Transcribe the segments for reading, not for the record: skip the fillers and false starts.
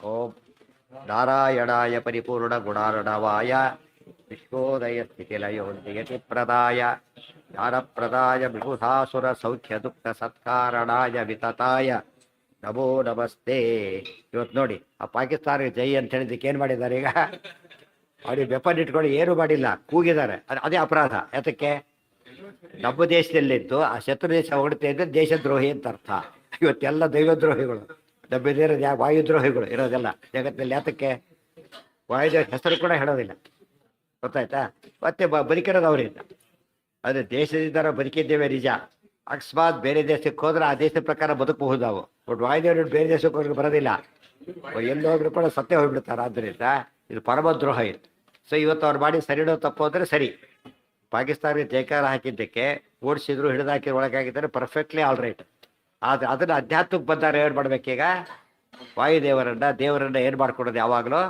ಓಂ ನಾರಾಯಣಾಯ ಪರಿಪೂರ್ಣ ಗುಣಾರ್ಣವಾಯ ವಿಶ್ವೋದಯ ಸ್ಥಿತಿಲಯೋನ್ಯತಿ ಪ್ರದಾಯ ಜ್ಞಾನಪ್ರದಾಯ ವಿಭುಧಾಸುರ ಸೌಖ್ಯ ದುಃಖ ಸತ್ಕಾರಣಾಯ ವಿತತಾಯ ನಮೋ ನಮಸ್ತೆ. ಇವತ್ತು ನೋಡಿ ಆ ಪಾಕಿಸ್ತಾನ ಜೈ ಅಂತ ಹೇಳಿದ್ದಕ್ಕೆ ಏನು ಮಾಡಿದ್ದಾರೆ ಈಗ? ಅವ್ರಿಗೆ ವೆಪನ್ ಇಟ್ಕೊಂಡು ಏನು ಮಾಡಿಲ್ಲ, ಕೂಗಿದ್ದಾರೆ. ಅದೇ ಅಪರಾಧ. ಯಾತಕ್ಕೆ? ನಮ್ಮ ದೇಶದಲ್ಲಿದ್ದು ಆ ಶತ್ರು ದೇಶ ಹೊಡ್ತಾ ಇದ್ದರೆ ದೇಶದ್ರೋಹಿ ಅಂತ ಅರ್ಥ. ಇವತ್ತೆಲ್ಲ ದೈವದ್ರೋಹಿಗಳು, ನಮ್ಮಿರೋದು ಯಾವ ವಾಯುದ್ರೋಹಿಗಳು ಇರೋದೆಲ್ಲ ಜಗತ್ತಿನಲ್ಲಿ. ಯಾತಕ್ಕೆ? ವಾಯುದೇವ ಹೆಸರು ಕೂಡ ಹೇಳೋದಿಲ್ಲ, ಗೊತ್ತಾಯ್ತಾ? ಮತ್ತೆ ಬದುಕಿರೋದು ಅವರಿಂದ. ಆದರೆ ದೇಶದಿಂದ ನಾವು ಬದುಕಿದ್ದೇವೆ ನಿಜ. ಅಕಸ್ಮಾತ್ ಬೇರೆ ದೇಶಕ್ಕೆ ಹೋದ್ರೆ ಆ ದೇಶದ ಪ್ರಕಾರ ಬದುಕಬಹುದು ನಾವು. ಬಟ್ ವಾಯುದೇವರು ಬೇರೆ ದೇಶಕ್ಕೆ ಹೋಗಿ ಬರೋದಿಲ್ಲ, ಎಲ್ಲಿ ಹೋದ್ರು ಕೂಡ ಸತ್ಯ ಹೋಗ್ಬಿಡ್ತಾರೆ. ಆದ್ದರಿಂದ ಇದು ಪರಮದ್ರೋಹ ಇತ್ತು. ಸೊ ಇವತ್ತು ಅವ್ರು ಮಾಡಿ ಸರಿಡೋ ತಪ್ಪು ಅಂದರೆ ಸರಿ. ಪಾಕಿಸ್ತಾನಕ್ಕೆ ಜಯಕಾರ ಹಾಕಿದ್ದಕ್ಕೆ ಓಡಿಸಿದ್ರು, ಹಿಡಿದಾಕಿದ್ರು, ಒಳಗಾಗಿದ್ದಾರೆ, ಪರ್ಫೆಕ್ಟ್ಲಿ ಆಲ್ ರೈಟ್. ಆದರೆ ಅದನ್ನು ಅಧ್ಯಾತ್ಮಕ್ಕೆ ಬಂದಾಗ ಏನು ಮಾಡ್ಬೇಕೀಗ? ದೇವರನ್ನ ಏನು ಮಾಡ್ಕೊಡೋದು? ಯಾವಾಗಲೂ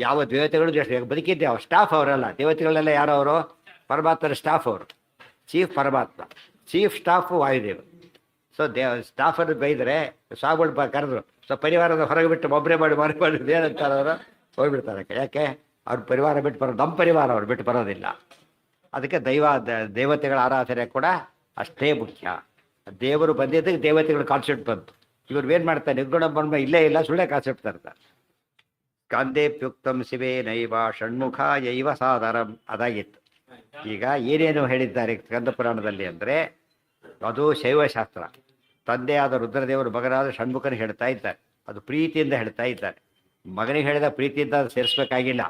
ಯಾವ ದೇವತೆಗಳು ಬದುಕಿದ್ದೆ ಅವ್ರು ಸ್ಟಾಫ್ ಅವರಲ್ಲ. ದೇವತೆಗಳೆಲ್ಲ ಯಾರು? ಅವರು ಪರಮಾತ್ಮನ ಸ್ಟಾಫ್. ಅವರು ಚೀಫ್ ಪರಮಾತ್ಮ, ಚೀಫ್ ಸ್ಟಾಫ್ ವಾಯುದೇವರು. ಸೊ ಸ್ಟಾಫನ್ನು ಬೈದರೆ ಸಾಗುಗಳು ಕರೆದ್ರು. ಸೊ ಪರಿವಾರದ ಹೊರಗೆ ಬಿಟ್ಟು ಒಬ್ಬರೇ ಮಾಡಿ ಏನಂತಾರೆ ಅವರು? ಹೋಗ್ಬಿಡ್ತಾರೆ. ಯಾಕೆ? ಅವ್ರ ಪರಿವಾರ ಬಿಟ್ಟು ಬರೋದು, ನಮ್ಮ ಪರಿವಾರ ಅವ್ರು ಬಿಟ್ಟು ಬರೋದಿಲ್ಲ. ಅದಕ್ಕೆ ದೇವತೆಗಳ ಆರಾಧನೆ ಕೂಡ ಅಷ್ಟೇ ಮುಖ್ಯ. ದೇವರು ಬಂದಿದ್ದಕ್ಕೆ ದೇವತೆಗಳು ಕಾನ್ಸೆಪ್ಟ್ ಬಂತು. ಇವ್ರು ಏನು ಮಾಡ್ತಾರೆ? ನಿರ್ಗುಣ ಬ್ರಹ್ಮ ಇಲ್ಲೇ ಇಲ್ಲ, ಸುಳ್ಳೆ ಕಾನ್ಸೆಪ್ಟ್ ತರ್ತಾರೆ. ಕಾಂದೇಪ್ಯುಕ್ತಂ ಶಿವೇ ನೈವ ಷಣ್ಮುಖ ಯೈವ ಸಾದರಂ ಅದಾಗಿತ್ತು. ಈಗ ಏನೇನು ಹೇಳಿದ್ದಾರೆ ಸ್ಕಂದ ಪುರಾಣದಲ್ಲಿ ಅಂದರೆ ಅದು ಶೈವಶಾಸ್ತ್ರ. ತಂದೆಯಾದ ರುದ್ರದೇವರು ಮಗನಾದ ಷಣ್ಮುಖನ ಹೇಳ್ತಾ ಇದ್ದಾರೆ. ಅದು ಪ್ರೀತಿಯಿಂದ ಹೇಳ್ತಾ ಇದ್ದಾರೆ. ಮಗನಿಗೆ ಹೇಳಿದ ಪ್ರೀತಿಯಿಂದ ಅದು ಸೇರಿಸ್ಬೇಕಾಗಿಲ್ಲ.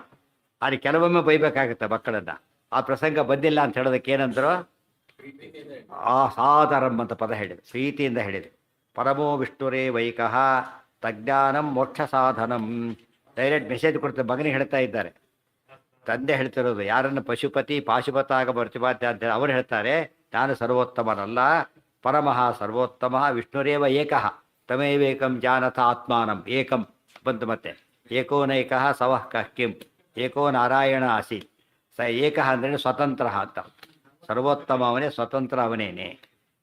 ಆದರೆ ಕೆಲವೊಮ್ಮೆ ಬೈಬೇಕಾಗುತ್ತೆ ಮಕ್ಕಳನ್ನು. ಆ ಪ್ರಸಂಗ ಬಂದಿಲ್ಲ ಅಂತ ಹೇಳೋದಕ್ಕೆ ಏನಂದ್ರು? ಆ ಸಾದರಂ ಅಂತ ಪದ ಹೇಳಿದೆ, ಪ್ರೀತಿಯಿಂದ ಹೇಳಿದೆ. ಪರಮೋ ವಿಷ್ಣುರೇ ವೈಕಃ ತಜ್ಞಾನಂ ಮೋಕ್ಷ ಸಾಧನಂ. ಡೈರೆಕ್ಟ್ ಮೆಸೇಜ್ ಕೊಡ್ತಾರೆ. ಮಗನಿಗೆ ಹೇಳ್ತಾ ಇದ್ದಾರೆ. ತಂದೆ ಹೇಳ್ತಿರೋದು ಯಾರನ್ನು ಪಾಶುಪತ ಆಗ ಬರ್ತಿಬಾತ್ಯ ಅಂತೇಳಿ ಅವರು ಹೇಳ್ತಾರೆ, ನಾನು ಸರ್ವೋತ್ತಮನಲ್ಲ, ಪರಮಃ ಸರ್ವೋತ್ತಮ ವಿಷ್ಣುರೇವ ಏಕಃ ತಮೇವೇಕಂ ಜಾನಥ ಆತ್ಮಾನಂ. ಏಕಂ ಬಂತು. ಮತ್ತೆ ಏಕೋನೈಕಃ ಸವಃ ಕಃ ಕಿಂ ಏಕೋ ನಾರಾಯಣ ಆಸಿ ಸ ಏಕಃ ಅಂದರೆ ಸ್ವತಂತ್ರ ಅಂತ. ಸರ್ವೋತ್ತಮ ಅವನೇ, ಸ್ವತಂತ್ರ ಅವನೇನೆ.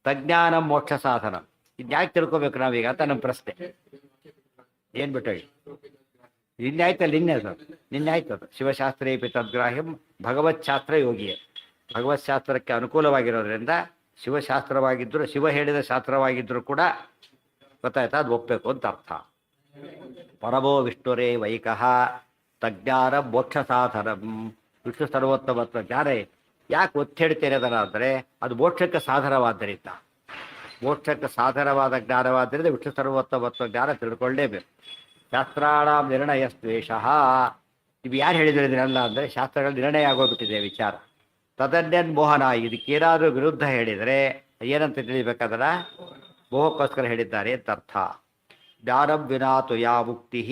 ತಜ್ಞಾನಂ ಮೋಕ್ಷ ಸಾಧನ. ಇದ್ಯಾಕೆ ತಿಳ್ಕೊಬೇಕು ನಾವೀಗ ಅಂತ ನಮ್ಮ ಪ್ರಶ್ನೆ. ಏನು ಬಿಟ್ಟೋಗಿ ನಿನ್ನೆ ಆಯ್ತಲ್ಲ, ನಿನ್ನೆ ಆಯ್ತದ. ಶಿವಶಾಸ್ತ್ರೇಪಿ ತದ್ಗ್ರಾಹ್ಯಂ ಭಗವತ್ಶಾಸ್ತ್ರ ಯೋಗಿಯೇ. ಭಗವತ್ಶಾಸ್ತ್ರಕ್ಕೆ ಅನುಕೂಲವಾಗಿರೋದ್ರಿಂದ ಶಿವಶಾಸ್ತ್ರವಾಗಿದ್ದರೂ, ಶಿವ ಹೇಳಿದ ಶಾಸ್ತ್ರವಾಗಿದ್ದರೂ ಕೂಡ ಗೊತ್ತಾಯ್ತಾ, ಅದು ಒಪ್ಪಬೇಕು ಅಂತ ಅರ್ಥ. ಪರಮೋ ವಿಷ್ಣುರೇ ವೈಕಃ ತಜ್ಞಾನ ಮೋಕ್ಷ ಸಾಧನಂ. ವಿಷ್ಣು ಸರ್ವೋತ್ತಮತ್ವ ಜ್ಞಾನ ಯಾಕೆ ಒತ್ತಿ ಹೇಳ್ತೇನೆ ಅದನ್ನು ಅಂದರೆ ಅದು ಮೋಕ್ಷಕ್ಕೆ ಸಾಧನವಾದ್ದರಿಂದ, ಮೋಕ್ಷಕ್ಕೆ ಸಾಧನವಾದ ಜ್ಞಾನವಾದ್ದರಿಂದ ವಿಷ್ಣು ಸರ್ವೋತ್ತಮತ್ವ ಜ್ಞಾನ ತಿಳ್ಕೊಳ್ಳೇಬೇಕು. ಶಾಸ್ತ್ರಾಣಾಂ ನಿರ್ಣಯಸ್ತ್ವೇಷ. ಇವು ಯಾರು ಹೇಳಿದ್ರು ಇದನ್ನೆಲ್ಲ ಅಂದರೆ ಶಾಸ್ತ್ರಗಳ ನಿರ್ಣಯ ಆಗೋಗ್ಬಿಟ್ಟಿದೆ ವಿಚಾರ. ತದನ್ಯನ್ ಮೋಹನ. ಇದಕ್ಕೇನಾದರೂ ವಿರುದ್ಧ ಹೇಳಿದರೆ ಏನಂತ ತಿಳಿಬೇಕಾದ್ರೆ ಮೋಹಕ್ಕೋಸ್ಕರ ಹೇಳಿದ್ದಾರೆ ಅಂತ ಅರ್ಥ. ಜ್ಞಾನಂ ವಿನಾತು ಯಾ ಮುಕ್ತಿ.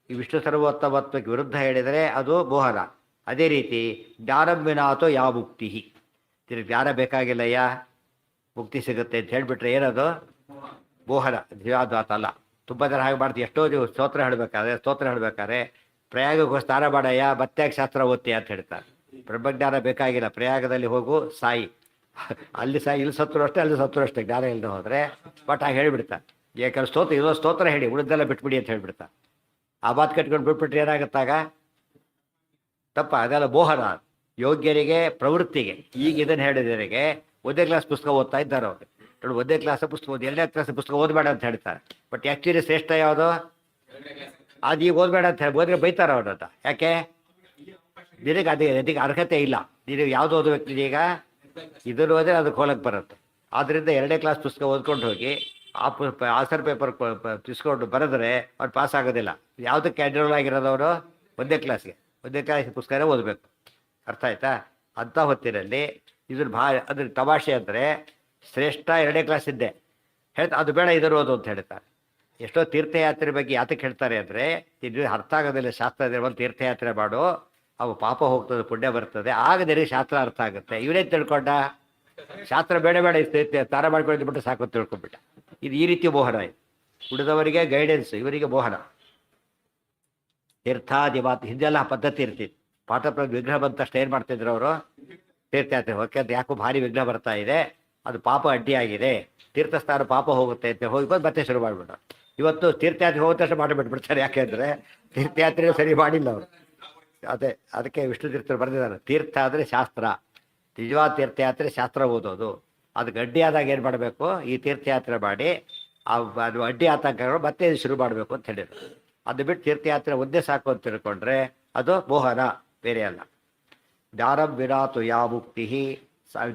ಈ ವಿಷ್ಣು ಸರ್ವೋತ್ತಮತ್ವಕ್ಕೆ ವಿರುದ್ಧ ಹೇಳಿದರೆ ಅದು ಮೋಹನ. ಅದೇ ರೀತಿ ಜ್ಞಾನಂ ವಿನಾತು ಯಾ ಮುಕ್ತಿ. ಜ್ಞಾನ ಬೇಕಾಗಿಲ್ಲಯ್ಯ ಮುಕ್ತಿ ಸಿಗುತ್ತೆ ಅಂತ ಹೇಳಿಬಿಟ್ರೆ ಏನದು? ಮೋಹನ. ಅದು ಆತಲ್ಲ. ತುಂಬ ಜನ ಹಾಗೆ ಮಾಡ್ತೀವಿ. ಎಷ್ಟೋ ನೀವು ಸ್ತೋತ್ರ ಹೇಳಬೇಕಾದ್ರೆ ಪ್ರಯಾಗಕ್ಕೆ ಸ್ನಾನ ಮಾಡಯ್ಯ ಮತ್ತೆ ಶಾಸ್ತ್ರ ಓದ್ತಿ ಅಂತ ಹೇಳ್ತಾರೆ. ಬ್ರಹ್ಮಜ್ಞಾನ ಬೇಕಾಗಿಲ್ಲ. ಪ್ರಯಾಗದಲ್ಲಿ ಹೋಗು ಸಾಯಿ, ಅಲ್ಲಿ ಸಾಯಿ, ಇಲ್ಲಿ ಸತ್ರು ಅಷ್ಟೇ, ಅಲ್ಲಿ ಸತ್ರು ಅಷ್ಟೇ. ಜ್ಞಾನ ಇಲ್ಲದೆ ಹೋದರೆ ಬಟ್ ಹಾಗೆ ಹೇಳಿಬಿಡ್ತಾರೆ. ಯಾಕಂದ್ರೆ ಇದೋ ಸ್ತೋತ್ರ ಹೇಳಿ ಉಳಿದೆಲ್ಲ ಬಿಟ್ಬಿಡಿ ಅಂತ ಹೇಳ್ಬಿಡ್ತಾರೆ. ಆ ಮಾತು ಕಟ್ಕೊಂಡು ಬಿಟ್ಬಿಟ್ರೆ ಏನಾಗುತ್ತಾಗ? ತಪ್ಪ. ಅದೆಲ್ಲ ಮೋಹನ. ಯೋಗ್ಯರಿಗೆ ಪ್ರವೃತ್ತಿಗೆ. ಈಗ ಇದನ್ನು ಹೇಳಿದವರಿಗೆ ಒಂದೇ ಕ್ಲಾಸ್ ಪುಸ್ತಕ ಓದ್ತಾ ಇದ್ದಾರೆ ಅವರು. ನೋಡಿ, ಒಂದೇ ಕ್ಲಾಸ್ ಪುಸ್ತಕ ಓದಿ, 2ನೇ ಕ್ಲಾಸ್ ಪುಸ್ತಕ ಓದಬೇಡ ಅಂತ ಹೇಳ್ತಾರೆ. ಬಟ್ ಆ್ಯಕ್ಚುಲಿ ಶ್ರೇಷ್ಠ ಯಾವುದು? ಅದು ಈಗ ಓದಬೇಡ ಅಂತ ಹೇಳಿ ಓದಿದ್ರೆ ಬೈತಾರೆ ಅವ್ರನ್ನ. ಯಾಕೆ? ನಿನಗೆ ಅದಕ್ಕೆ ಅರ್ಹತೆ ಇಲ್ಲ. ನೀವು ಯಾವುದು ಓದಬೇಕು? ಈಗ ಇದನ್ನು ಓದಿದ್ರೆ ಅದಕ್ಕೆ ಹೋಲಕ್ಕೆ ಬರುತ್ತೆ. ಆದ್ದರಿಂದ 2ನೇ ಕ್ಲಾಸ್ ಪುಸ್ತಕ ಓದ್ಕೊಂಡು ಹೋಗಿ ಆನ್ಸರ್ ಪೇಪರ್ ತಿಸ್ಕೊಂಡು ಬರೆದ್ರೆ ಅವ್ರು ಪಾಸ್ ಆಗೋದಿಲ್ಲ. ಯಾವುದಕ್ಕೆ ಎನ್ರೋಲ್ ಆಗಿರೋದವರು? ಒಂದೇ ಕ್ಲಾಸ್ ಪುಸ್ತಕನೇ ಓದಬೇಕು. ಅರ್ಥ ಆಯ್ತಾ? ಅಂಥ ಹೊತ್ತಿನಲ್ಲಿ ಇದ್ರ ಅದ್ರ ತಮಾಷೆ ಅಂದರೆ ಶ್ರೇಷ್ಠ 2ನೇ ಕ್ಲಾಸ್ ಇದ್ದೆ ಹೇಳ್ತಾ ಅದು ಬೇಡ ಇದನ್ನು ಓದು ಅಂತ ಹೇಳ್ತಾರೆ. ಎಷ್ಟೋ ತೀರ್ಥಯಾತ್ರೆ ಬಗ್ಗೆ ಯಾತಕ್ಕೆ ಹೇಳ್ತಾರೆ ಅಂದರೆ ಇದು ಅರ್ಥ ಆಗೋದಿಲ್ಲ. ಶಾಸ್ತ್ರ ಒಂದು ತೀರ್ಥಯಾತ್ರೆ ಮಾಡು, ಅವು ಪಾಪ ಹೋಗ್ತದೆ, ಪುಣ್ಯ ಬರ್ತದೆ, ಆಗ ನಿನಗೆ ಶಾಸ್ತ್ರ ಅರ್ಥ ಆಗುತ್ತೆ. ಇವನೇ ತಿಳ್ಕೊಂಡ ಶಾಸ್ತ್ರ ಬೇಡ ತಾರ ಮಾಡ್ಕೊಂಡು ಬಿಟ್ಟು ಸಾಕು ತಿಳ್ಕೊಂಡ್ಬಿಟ್ಟ. ಇದು ಈ ರೀತಿ ಮೋಹನ. ಇದು ಉಳಿದವರಿಗೆ ಗೈಡೆನ್ಸ್, ಇವರಿಗೆ ಮೋಹನ. ತೀರ್ಥಾದಿ ಮಾತು ಹಿಂದೆಲ್ಲ ಪದ್ಧತಿ ಇರ್ತಿತ್ತು. ಪಾಠ ವಿಗ್ರಹ ಬಂದ ತಕ್ಷಣ ಏನು ಮಾಡ್ತಿದ್ರು ಅವರು? ತೀರ್ಥಯಾತ್ರೆ ಹೋಗಿ ಯಾಕೋ ಭಾರಿ ವಿಘ್ನ ಬರ್ತಾ ಇದೆ, ಅದು ಪಾಪ ಅಡ್ಡಿಯಾಗಿದೆ, ತೀರ್ಥಸ್ಥಾನ ಪಾಪ ಹೋಗುತ್ತೆ ಅಂತ ಹೋಗಿ ಬಂದು ಮತ್ತೆ ಶುರು ಮಾಡಿಬಿಟ್ಟು ಇವತ್ತು ತೀರ್ಥಯಾತ್ರೆ ಹೋದ ತಕ್ಷಣ ಮಾಡಿಬಿಟ್ಬಿಡ್ತಾರೆ. ಯಾಕೆಂದರೆ ತೀರ್ಥಯಾತ್ರೆ ಸರಿ ಮಾಡಿಲ್ಲ ಅವರು. ಅದೇ ಅದಕ್ಕೆ ವಿಷ್ಣು ತೀರ್ಥರು ಬರೆದಿದ್ದಾರೆ, ತೀರ್ಥ ಆದರೆ ಶಾಸ್ತ್ರ, ನಿಜವಾದ ತೀರ್ಥಯಾತ್ರೆ ಶಾಸ್ತ್ರ ಓದೋದು. ಅದಕ್ಕೆ ಅಡ್ಡಿ ಆದಾಗ ಏನು ಮಾಡಬೇಕು, ಈ ತೀರ್ಥಯಾತ್ರೆ ಮಾಡಿ ಅದು ಅಡ್ಡಿ ಆತಂಕಗಳು ಮತ್ತೆ ಶುರು ಮಾಡಬೇಕು ಅಂತ ಹೇಳಿದ್ರು. ಅದು ಬಿಟ್ಟು ತೀರ್ಥಯಾತ್ರೆ ಒಂದೇ ಸಾಕು ಅಂತ ತಿಳ್ಕೊಂಡ್ರೆ ಅದು ಮೋಹನ, ಬೇರೆ ಅಲ್ಲ. ಜ್ಞಾನಂ ವಿನಾತು ಯಾ ಮುಕ್ತಿ.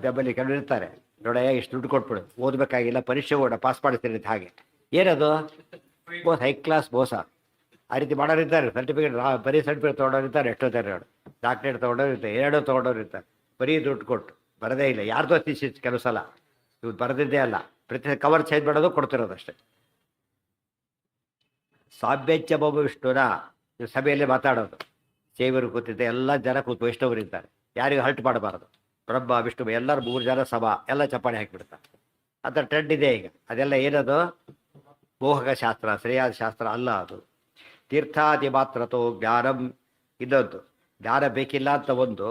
ಡಬ್ಬಲ್ಲಿ ಕೆಲವರು ಇರ್ತಾರೆ, ನೋಡಯ್ಯ ಇಷ್ಟು ದುಡ್ಡು ಕೊಟ್ಬಿಡು, ಓದಬೇಕಾಗಿಲ್ಲ, ಪರೀಕ್ಷೆ ಓಡ ಪಾಸ್ ಮಾಡ್ತೀನಿ ಹಾಗೆ. ಏನದು ಹೈ ಕ್ಲಾಸ್ ಮೋಸ. ಆ ರೀತಿ ಮಾಡೋರಿದ್ದಾರೆ. ಸರ್ಟಿಫಿಕೇಟ್ ಬರೀ ಸರ್ಟಿಫಿಕೇಟ್ ತೊಗೊಂಡೋರಿರ್ತಾರೆ, ಎಷ್ಟೋ ಜನ ಡಾಕ್ಟ್ರೇಟ್ ತೊಗೊಂಡೋರಿರ್ತಾರೆ, ಎರಡೂ ತೊಗೊಂಡೋರಿರ್ತಾರೆ, ಬರೀ ದುಡ್ಡು ಕೊಟ್ಟು. ಬರದೇ ಇಲ್ಲ, ಯಾರ್ದೋ ಥೀಸಿಸ್ ಕೆಲವು ಸಲ ಇವ್ರು ಬರೆದಿದ್ದೇ ಅಲ್ಲ, ಪ್ರತಿ ಕವರ್ ಚೇಂಜ್ ಮಾಡೋದು ಕೊಡ್ತಿರೋದಷ್ಟೇ. ಸಾಭ್ಯಚ್ಚ ಬೊಬ್ಬ ವಿಷ್ಣುನ ಸಭೆಯಲ್ಲಿ ಮಾತಾಡೋದು, ಸೇವರು ಕೂತಿದ್ದೆ, ಎಲ್ಲ ಜನ ಕೂತು ವೈಷ್ಣವರು ಇದ್ದಾರೆ, ಯಾರಿಗೂ ಹಲ್ಟ್ ಮಾಡಬಾರ್ದು. ಬ್ರಹ್ಮ ವಿಷ್ಣು ಎಲ್ಲರೂ 3 ಜನ ಸಭಾ, ಎಲ್ಲ ಚಪ್ಪಾಳೆ ಹಾಕಿಬಿಡ್ತಾರೆ. ಆ ಥರ ಟ್ರೆಂಡ್ ಇದೆ ಈಗ. ಅದೆಲ್ಲ ಏನದು ಮೋಹಕ ಶಾಸ್ತ್ರ, ಸರಿಯಾದ ಶಾಸ್ತ್ರ ಅಲ್ಲ ಅದು. ತೀರ್ಥಾದಿ ಮಾತ್ರತೋ ಜ್ಞಾನಂ. ಇದೊಂದು ಜ್ಞಾನ ಬೇಕಿಲ್ಲ ಅಂತ ಒಂದು,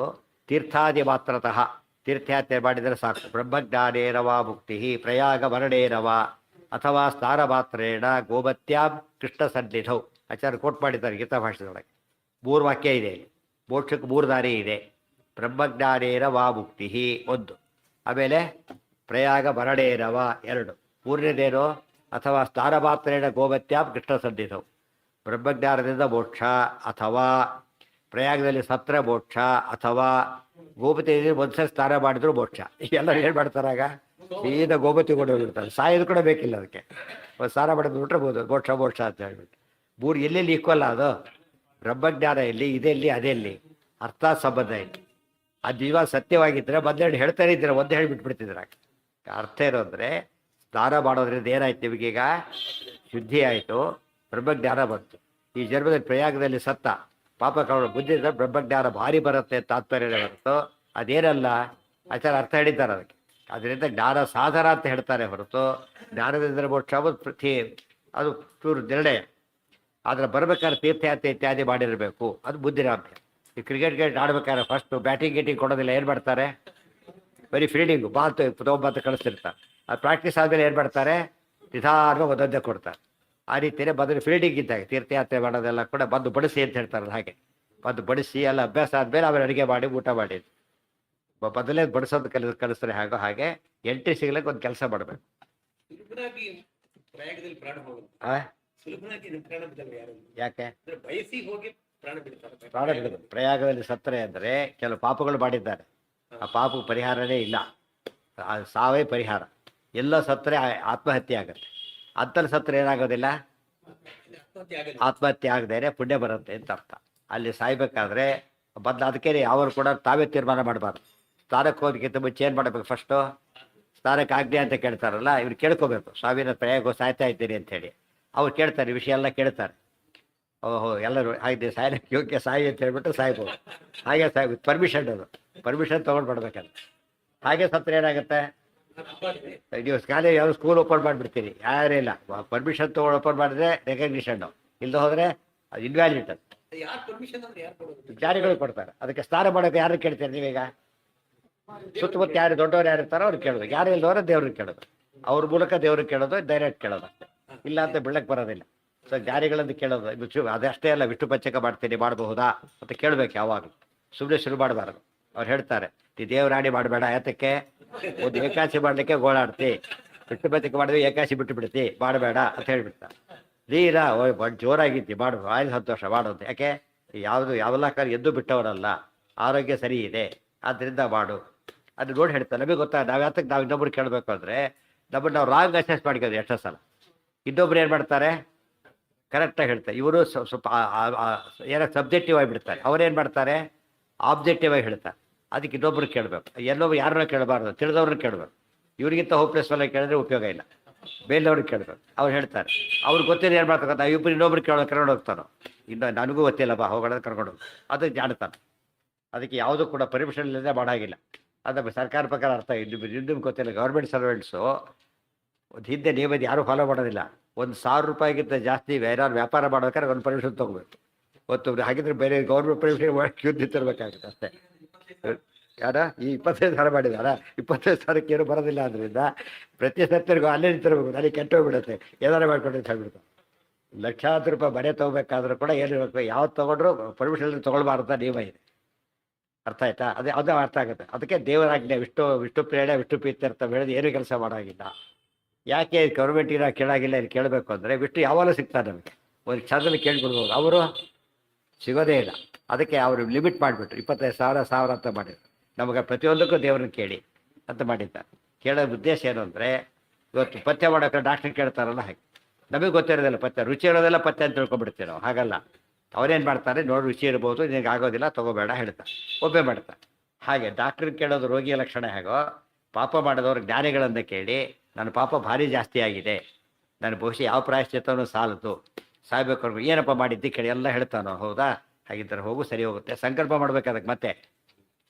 ತೀರ್ಥಾದಿ ಮಾತ್ರತಃ ತೀರ್ಥಯಾತ್ರೆ ಮಾಡಿದರೆ ಸಾಕು. ಬ್ರಹ್ಮಜ್ಞಾನೇರವ ಮುಕ್ತಿ ಪ್ರಯಾಗ ವರ್ಣೇರವ ಅಥವಾ ಸ್ನಾನ ಮಾತ್ರೇಣ ಗೋಮತ್ಯಾಂ ಕೃಷ್ಣ ಸನ್ನಿಧೌ. ಆಚಾರ್ಯ ಕೋಟ್ ಮಾಡಿದ್ದಾರೆ ಗೀತಾ ಭಾಷೆದೊಳಗೆ. 3 ವಾಕ್ಯ ಇದೆ ಇಲ್ಲಿ. ಮೋಕ್ಷಕ್ಕೆ 3 ದಾರಿ ಇದೆ. ಬ್ರಹ್ಮಜ್ಞಾನೇರವ ಮುಕ್ತಿ ಒಂದು, ಆಮೇಲೆ ಪ್ರಯಾಗ ವರ್ಣೇರವ 2, 3ನೇದೇನು ಅಥವಾ ಸ್ನಾನ ಮಾತ್ರೇಣ ಗೋಮತ್ಯಾಂ ಕೃಷ್ಣ ಸನ್ನಿಧೌ. ಬ್ರಹ್ಮಜ್ಞಾನದಿಂದ ಮೋಕ್ಷ, ಅಥವಾ ಪ್ರಯಾಗದಲ್ಲಿ ಸತ್ರ ಮೋಕ್ಷ, ಅಥವಾ ಗೋಮತಿಯಲ್ಲಿ ಒಂದ್ಸರಿ ಸ್ನಾನ ಮಾಡಿದ್ರು ಮೋಕ್ಷ. ಎಲ್ಲರೂ ಏನು ಮಾಡ್ತಾರಾಗ ಸೀದಾ ಗೋಮತಿ ಕೊಂಡು ಹೋಗಿರ್ತಾರೆ, ಸಾಯೋದು ಕೂಡ ಬೇಕಿಲ್ಲ ಅದಕ್ಕೆ. ಒಂದು ಸ್ನಾನ ಮಾಡಿದ್ರು ಬಿಟ್ರೆ ಮೋಕ್ಷ ಮೋಕ್ಷ ಅಂತ ಹೇಳ್ಬಿಟ್ಟು. 3 ಎಲ್ಲೆಲ್ಲಿ ಈಕ್ವಲ್ಲ ಅದು. ಬ್ರಹ್ಮಜ್ಞಾನ ಎಲ್ಲಿ ಇದೆಲ್ಲಿ ಅದೆಲ್ಲಿ ಅರ್ಥ ಸಂಬಂಧ ಇಲ್ಲಿ. ಅದು ಇವಾಗ ಸತ್ಯವಾಗಿದ್ದರೆ ಮೊದಲೆರಡು ಹೇಳ್ತಾನೆ ಇದ್ದೀರ, ಒಂದೇ ಹೇಳಿಬಿಟ್ಬಿಡ್ತಿದ್ರ. ಅರ್ಥ ಏನು ಅಂದರೆ, ಸ್ನಾನ ಮಾಡೋದ್ರಿಂದ ಏನಾಯ್ತು ನಿಮಗೀಗ, ಶುದ್ಧಿ ಆಯಿತು, ಬ್ರಹ್ಮಜ್ಞಾನ ಬಂತು. ಈ ಜನ್ಮದಲ್ಲಿ ಪ್ರಯಾಗದಲ್ಲಿ ಸತ್ತ ಪಾಪ ಕವಳ ಬುದ್ಧಿ ಬ್ರಹ್ಮಜ್ಞಾನ ಭಾರಿ ಬರುತ್ತೆ ಅಂತ ತಾತ್ಪರ್ಯ ಹೊರತು ಅದೇನಲ್ಲ. ಆಚಾರ ಅರ್ಥ ಹೇಳಿದ್ದಾರೆ ಅದಕ್ಕೆ. ಅದರಿಂದ ಜ್ಞಾನ ಸಾಧನ ಅಂತ ಹೇಳ್ತಾರೆ ಹೊರತು ಜ್ಞಾನದಿಂದ ಮೋಕ್ಷ ಅದು ಚೂರು ನಿರ್ಣಯ. ಆದರೆ ಬರ್ಬೇಕಾದ್ರೆ ತೀರ್ಥಯಾತ್ರೆ ಇತ್ಯಾದಿ ಮಾಡಿರಬೇಕು, ಅದು ಬುದ್ಧಿರಾಮ್ಯ. ಈ ಕ್ರಿಕೆಟ್ ಆಡ್ಬೇಕಾದ್ರೆ ಫಸ್ಟು ಬ್ಯಾಟಿಂಗ್ ಕೊಡೋದಿಲ್ಲ, ಏನು ಮಾಡ್ತಾರೆ, ಬರೀ ಫೀಲ್ಡಿಂಗು ಬಾಲ್ ತೊಗೊಂಬಂತ ಕಳಿಸ್ತಿರ್ತಾರೆ. ಅದು ಪ್ರಾಕ್ಟೀಸ್ ಆದಮೇಲೆ ಏನು ಮಾಡ್ತಾರೆ, ನಿಧಾನವಾಗಿ ಒಂದೊಂದೇ ಕೊಡ್ತಾರೆ. ಆ ರೀತಿಯೇ ಮೊದಲು ಫೀಲ್ಡಿಂಗ್ ಇದ್ದಾಗ ತೀರ್ಥಯಾತ್ರೆ ಮಾಡೋದೆಲ್ಲ ಕೂಡ ಬಂದು ಬಡಿಸಿ ಅಂತ ಹೇಳ್ತಾರೆ. ಹಾಗೆ ಬಂದು ಬಡಿಸಿ ಎಲ್ಲ ಅಭ್ಯಾಸ ಆದಮೇಲೆ ಆಮೇಲೆ ಅಡುಗೆ ಮಾಡಿ ಊಟ ಮಾಡಿ ಮೊದಲೇ ಬಡಿಸೋದು ಕಲಿಸ್ತಾರೆ. ಹಾಗೆ ಎಂಟ್ರಿ ಸಿಗ್ಲಿಕ್ಕೆ ಒಂದು ಕೆಲಸ ಮಾಡಬೇಕು. ಯಾಕೆ ಪ್ರಾಣ ಬಿಡೋದು? ಪ್ರಯಾಗದಲ್ಲಿ ಸತ್ತರೆ ಅಂದರೆ ಕೆಲವು ಪಾಪಗಳು ಮಾಡಿದ್ದಾರೆ, ಆ ಪಾಪಕ್ಕೆ ಪರಿಹಾರನೇ ಇಲ್ಲ, ಸಾವೇ ಪರಿಹಾರ. ಎಲ್ಲ ಸತ್ತರೆ ಆತ್ಮಹತ್ಯೆ ಆಗುತ್ತೆ. ಅಂತಲ್ಲಿ ಸತ್ರ ಏನಾಗೋದಿಲ್ಲ, ಆತ್ಮಹತ್ಯೆ ಆಗದೇನೆ ಪುಣ್ಯ ಬರುತ್ತೆ ಅಂತ ಅರ್ಥ. ಅಲ್ಲಿ ಸಾಯ್ಬೇಕಾದ್ರೆ ಅದಕ್ಕೆ ಅವರು ಕೂಡ ತಾವೇ ತೀರ್ಮಾನ ಮಾಡಬಾರ್ದು. ಸ್ನಾನಕ್ಕೆ ಹೋದಕ್ಕಿಂತ ಮುಂಚೆ ಏನು ಮಾಡಬೇಕು, ಫಸ್ಟು ಸ್ನಾನಕ್ಕೆ ಆಜ್ಞೆ ಅಂತ ಕೇಳ್ತಾರಲ್ಲ, ಇವ್ರು ಕೇಳ್ಕೋಬೇಕು, ಸಾವಿನ ಪ್ರಯಾಗ ಸಾಯ್ತಾ ಇದ್ದೀರಿ ಅಂಥೇಳಿ. ಅವ್ರು ಕೇಳ್ತಾರೆ, ವಿಷಯ ಎಲ್ಲ ಕೇಳ್ತಾರೆ. ಓಹೋ ಎಲ್ಲರೂ ಹಾಗೆ ಸಾಯಲಿಕ್ಕೆ ಯೋಗ್ಯ ಸಾಯಿ ಅಂತ ಹೇಳ್ಬಿಟ್ಟು ಸಾಯ್ಬೋದು. ಹಾಗೆ ಸಾಯ್ಬೋದು, ಪರ್ಮಿಷನ್ ತೊಗೊಂಡು ಮಾಡ್ಬೇಕಲ್ಲ. ಹಾಗೆ ಸತ್ರ ಏನಾಗುತ್ತೆ, ನೀವು ಕಾಲೇಜ್ ಯಾವ ಸ್ಕೂಲ್ ಓಪನ್ ಮಾಡಿಬಿಡ್ತೀರಿ, ಯಾರೇ ಇಲ್ಲ, ಪರ್ಮಿಷನ್ ತೊಗೊಂಡು ಓಪನ್ ಮಾಡಿದ್ರೆ ರೆಕಗ್ನಿಷನ್ನು, ಇಲ್ಲದೆ ಹೋದರೆ ಅದು ಇನ್ವ್ಯಾಲಿಡ್. ಅದು ಜಾರಿಗಳು ಕೊಡ್ತಾರೆ. ಅದಕ್ಕೆ ಸ್ನಾನ ಮಾಡೋಕೆ ಯಾರು ಕೇಳ್ತೀರಿ ನೀವೀಗ? ಸುತ್ತಮುತ್ತ ಯಾರು ದೊಡ್ಡವ್ರು ಯಾರು ಇರ್ತಾರೋ ಅವ್ರು ಕೇಳೋದು, ಯಾರು ಇಲ್ದವ್ರೆ ದೇವ್ರಿಗೆ ಕೇಳೋದು, ಅವ್ರ ಮೂಲಕ ದೇವ್ರಿಗೆ ಕೇಳೋದು, ಡೈರೆಕ್ಟ್ ಕೇಳೋದು ಅಷ್ಟೇ. ಇಲ್ಲ ಅಂತ ಬಿಡಕ್ಕೆ ಬರೋದಿಲ್ಲ. ಸೊ ಜಾರಿಗಳಂತ ಕೇಳೋದು ಅದಷ್ಟೇ ಅಲ್ಲ, ವಿಷ್ಣು ಪಂಚಕ ಮಾಡ್ತೀನಿ ಮಾಡಬಹುದಾ ಅಂತ ಕೇಳಬೇಕು ಯಾವಾಗಲೂ, ಸುಮ್ಮನೆ ಶುರು ಮಾಡಬಾರ್ದು. ಅವ್ರು ಹೇಳ್ತಾರೆ, ನೀ ದೇವರಾಣಿ ಮಾಡಬೇಡ, ಯಾತಕ್ಕೆ, ಒಂದು ಏಕಾಶಿ ಮಾಡಲಿಕ್ಕೆ ಗೋಳಾಡ್ತಿ, ವಿಷ್ಣು ಪಂಚಕ ಮಾಡಿದ್ರೆ ಏಕಾಶಿ ಬಿಟ್ಟು ಬಿಡ್ತಿ, ಮಾಡಬೇಡ ಅಂತ ಹೇಳ್ಬಿಡ್ತಾರೆ. ನೀರಾ ಜೋರಾಗಿದ್ದಿ ಮಾಡು, ಆಯ್ತು ಸಂತೋಷ ಮಾಡೋದು. ಯಾಕೆ ಯಾವೆಲ್ಲ ಕಾಲ ಎದ್ದು ಬಿಟ್ಟವರಲ್ಲ, ಆರೋಗ್ಯ ಸರಿ ಇದೆ, ಆದ್ದರಿಂದ ಮಾಡು. ಅದು ನೋಡಿ ಹೇಳ್ತಾರೆ. ನಮಗೆ ಗೊತ್ತಾ, ನಾವು ಇನ್ನೊಬ್ರು ಕೇಳಬೇಕು ಅಂದರೆ ನಾವು ರಾಂಗ್ ಅಸೆಸ್ ಮಾಡ್ಕೋದು ಎಷ್ಟೋ ಸಲ. ಇನ್ನೊಬ್ರು ಏನು ಮಾಡ್ತಾರೆ, ಕರೆಕ್ಟಾಗಿ ಹೇಳ್ತಾರೆ. ಇವರು ಸ್ವಲ್ಪ ಏನೋ ಸಬ್ಜೆಕ್ಟಿವ್ ಆಗಿ ಬಿಡ್ತಾರೆ, ಅವ್ರೇನು ಮಾಡ್ತಾರೆ, ಆಬ್ಜೆಕ್ಟಿವ್ ಆಗಿ ಹೇಳ್ತಾರೆ. ಅದಕ್ಕೆ ಇನ್ನೊಬ್ರು ಕೇಳಬೇಕು, ಎಲ್ಲೊಬ್ರು ಯಾರನ್ನೋ ಕೇಳಬಾರ್ದು, ತಿಳಿದವ್ರನ್ನ ಕೇಳಬೇಕು. ಇವ್ರಿಗಿಂತ ಹೋಪ್ಲೆಸ್ ಎಲ್ಲ ಕೇಳಿದ್ರೆ ಉಪಯೋಗ ಇಲ್ಲ, ಬೇರೆಯವ್ರಿಗೆ ಕೇಳಬೇಕು. ಅವ್ರು ಹೇಳ್ತಾರೆ, ಅವ್ರಿಗೆ ಗೊತ್ತಿಲ್ಲ ಏನು ಮಾಡ್ತಾರೆ, ನಾವು ಇಬ್ಬರು ಇನ್ನೊಬ್ರು ಕರ್ಕೊಂಡು ಹೋಗ್ತಾನೋ, ಇನ್ನು ನನಗೂ ಗೊತ್ತಿಲ್ಲ ಬಾ ಹೋಗೋಣ ಕರ್ಕೊಂಡು ಹೋಗಿ, ಅದು ಜಾಡ್ತಾನೆ. ಅದಕ್ಕೆ ಯಾವುದೂ ಕೂಡ ಪರ್ಮಿಷನ್ ಇಲ್ಲದೆ ಮಾಡಾಗಿಲ್ಲ. ಅದು ಸರ್ಕಾರ ಪ್ರಕಾರ ಅರ್ಥ. ನಿಮ್ಗೆ ಗೊತ್ತಿಲ್ಲ, ಗೌರ್ಮೆಂಟ್ ಸರ್ವೆಂಟ್ಸು ಹಿಂದೆ ನಿಯಮದ ಯಾರೂ ಫಾಲೋ ಮಾಡೋದಿಲ್ಲ. 1,000 ರೂಪಾಯಿಗಿಂತ ಜಾಸ್ತಿ ಏನಾದ್ರು ವ್ಯಾಪಾರ ಮಾಡ್ಬೇಕಾದ್ರೆ ಒಂದು ಪರ್ಮಿಷನ್ ತೊಗೋಬೇಕು. ಗೊತ್ತು, ಹಾಗಿದ್ರೆ ಬೇರೆ ಗೌರ್ಮೆಂಟ್ ಪರ್ಮಿಷನ್ ಕ್ಯೂ ತರಬೇಕಾಗುತ್ತೆ ಅಷ್ಟೇ. ಯಾರ ಈ 25,000 ಮಾಡಿದಾರ, 25,000ಕ್ಕೆ ಏನು ಬರೋದಿಲ್ಲ. ಅದರಿಂದ ಪ್ರತಿ ಸತ್ತರಿಗೂ ಅಲ್ಲೇ ನಿಂತಿರ್ಬೇಕು, ನನಗೆ ಕೆಟ್ಟೋಗ್ಬಿಡುತ್ತೆ, ಏನಾರು ಮಾಡ್ಕೊಂಡು ಅಂತ ಹೇಳ್ಬಿಡ್ತಾರೆ. ಲಕ್ಷಾಂತರ ರೂಪಾಯಿ ಮನೆ ತೊಗೋಬೇಕಾದ್ರೂ ಕೂಡ ಏನಿರಬೇಕು, ಯಾವ್ದು ತೊಗೊಂಡ್ರು ಪರ್ಮಿಷನ್ ತೊಗೊಳ್ಬಾರ್ದ ನಿಯಮ ಇದೆ. ಅರ್ಥ ಆಯ್ತಾ? ಅದು ಅರ್ಥ ಆಗುತ್ತೆ. ಅದಕ್ಕೆ ದೇವರಾಜ್ಞೆ ವಿಷ್ಣು ಪ್ರೇರಣೆ ವಿಷ್ಣು ಪ್ರೀತ್ಯರ್ಥ ಹೇಳಿದ ಏನು ಕೆಲಸ ಮಾಡೋಗಿಲ್ಲ. ಯಾಕೆ ಗೌರ್ಮೆಂಟ್ ಇರೋ ಕೇಳಾಗಿಲ್ಲ, ಇಲ್ಲಿ ಕೇಳಬೇಕು ಅಂದರೆ ವಿಷ್ಣು ಯಾವಾಗಲೂ ಸಿಗ್ತಾರೆ ನಮಗೆ. ಒಂದು ಕ್ಷಣದಲ್ಲಿ ಕೇಳ್ಬಿಡ್ಬೋದು, ಅವರು ಸಿಗೋದೇ ಇಲ್ಲ. ಅದಕ್ಕೆ ಅವರು ಲಿಮಿಟ್ ಮಾಡಿಬಿಟ್ರು, 25,000 ಅಂತ ಮಾಡಿದ್ರು. ನಮಗೆ ಪ್ರತಿಯೊಂದಕ್ಕೂ ದೇವ್ರನ್ನ ಕೇಳಿ ಅಂತ ಮಾಡಿದ್ದಾರೆ. ಕೇಳೋ ಉದ್ದೇಶ ಏನು ಅಂದರೆ, ಇವತ್ತು ಪಥ್ಯ ಮಾಡೋಕೆ ಡಾಕ್ಟ್ರ್ ಕೇಳ್ತಾರಲ್ಲ ಹಾಗೆ, ನಮಗೆ ಗೊತ್ತಿರೋದಿಲ್ಲ ಪಥ್ಯ, ರುಚಿ ಇರೋದೆಲ್ಲ ಪಥ್ಯ ಅಂತ ತಿಳ್ಕೊಬಿಡ್ತೀವಿ ನಾವು. ಹಾಗಲ್ಲ, ಅವರೇನು ಮಾಡ್ತಾರೆ, ನೋಡಿ ರುಚಿ ಇರ್ಬೋದು, ನಿನಗೆ ಆಗೋದಿಲ್ಲ ತೊಗೋಬೇಡ ಹೇಳ್ತಾರೆ, ಒಬ್ಬೇ ಮಾಡ್ತಾರೆ. ಹಾಗೆ ಡಾಕ್ಟ್ರಿಗೆ ಕೇಳೋದು ರೋಗಿಯ ಲಕ್ಷಣ ಹೇಗೋ, ಪಾಪ ಮಾಡಿದವ್ರು ಜ್ಞಾನಿಗಳನ್ನು ಕೇಳಿ ನನ್ನ ಪಾಪ ಭಾರಿ ಜಾಸ್ತಿ ಆಗಿದೆ, ನನ್ನ ಬಹುಶಃ ಯಾವ ಪ್ರಾಯಶ್ಚಿತ್ತವೂ ಸಾಲದು, ಸಾಯ್ಬೇಕು, ಏನಪ್ಪ ಮಾಡಿದ್ದಿ ಕೇಳಿ ಎಲ್ಲ ಹೇಳ್ತಾನೋ. ಹೌದಾ, ಹಾಗಿದ್ದರೆ ಹೋಗು, ಸರಿ ಹೋಗುತ್ತೆ. ಸಂಕಲ್ಪ ಮಾಡ್ಬೇಕು ಅದಕ್ಕೆ, ಮತ್ತೆ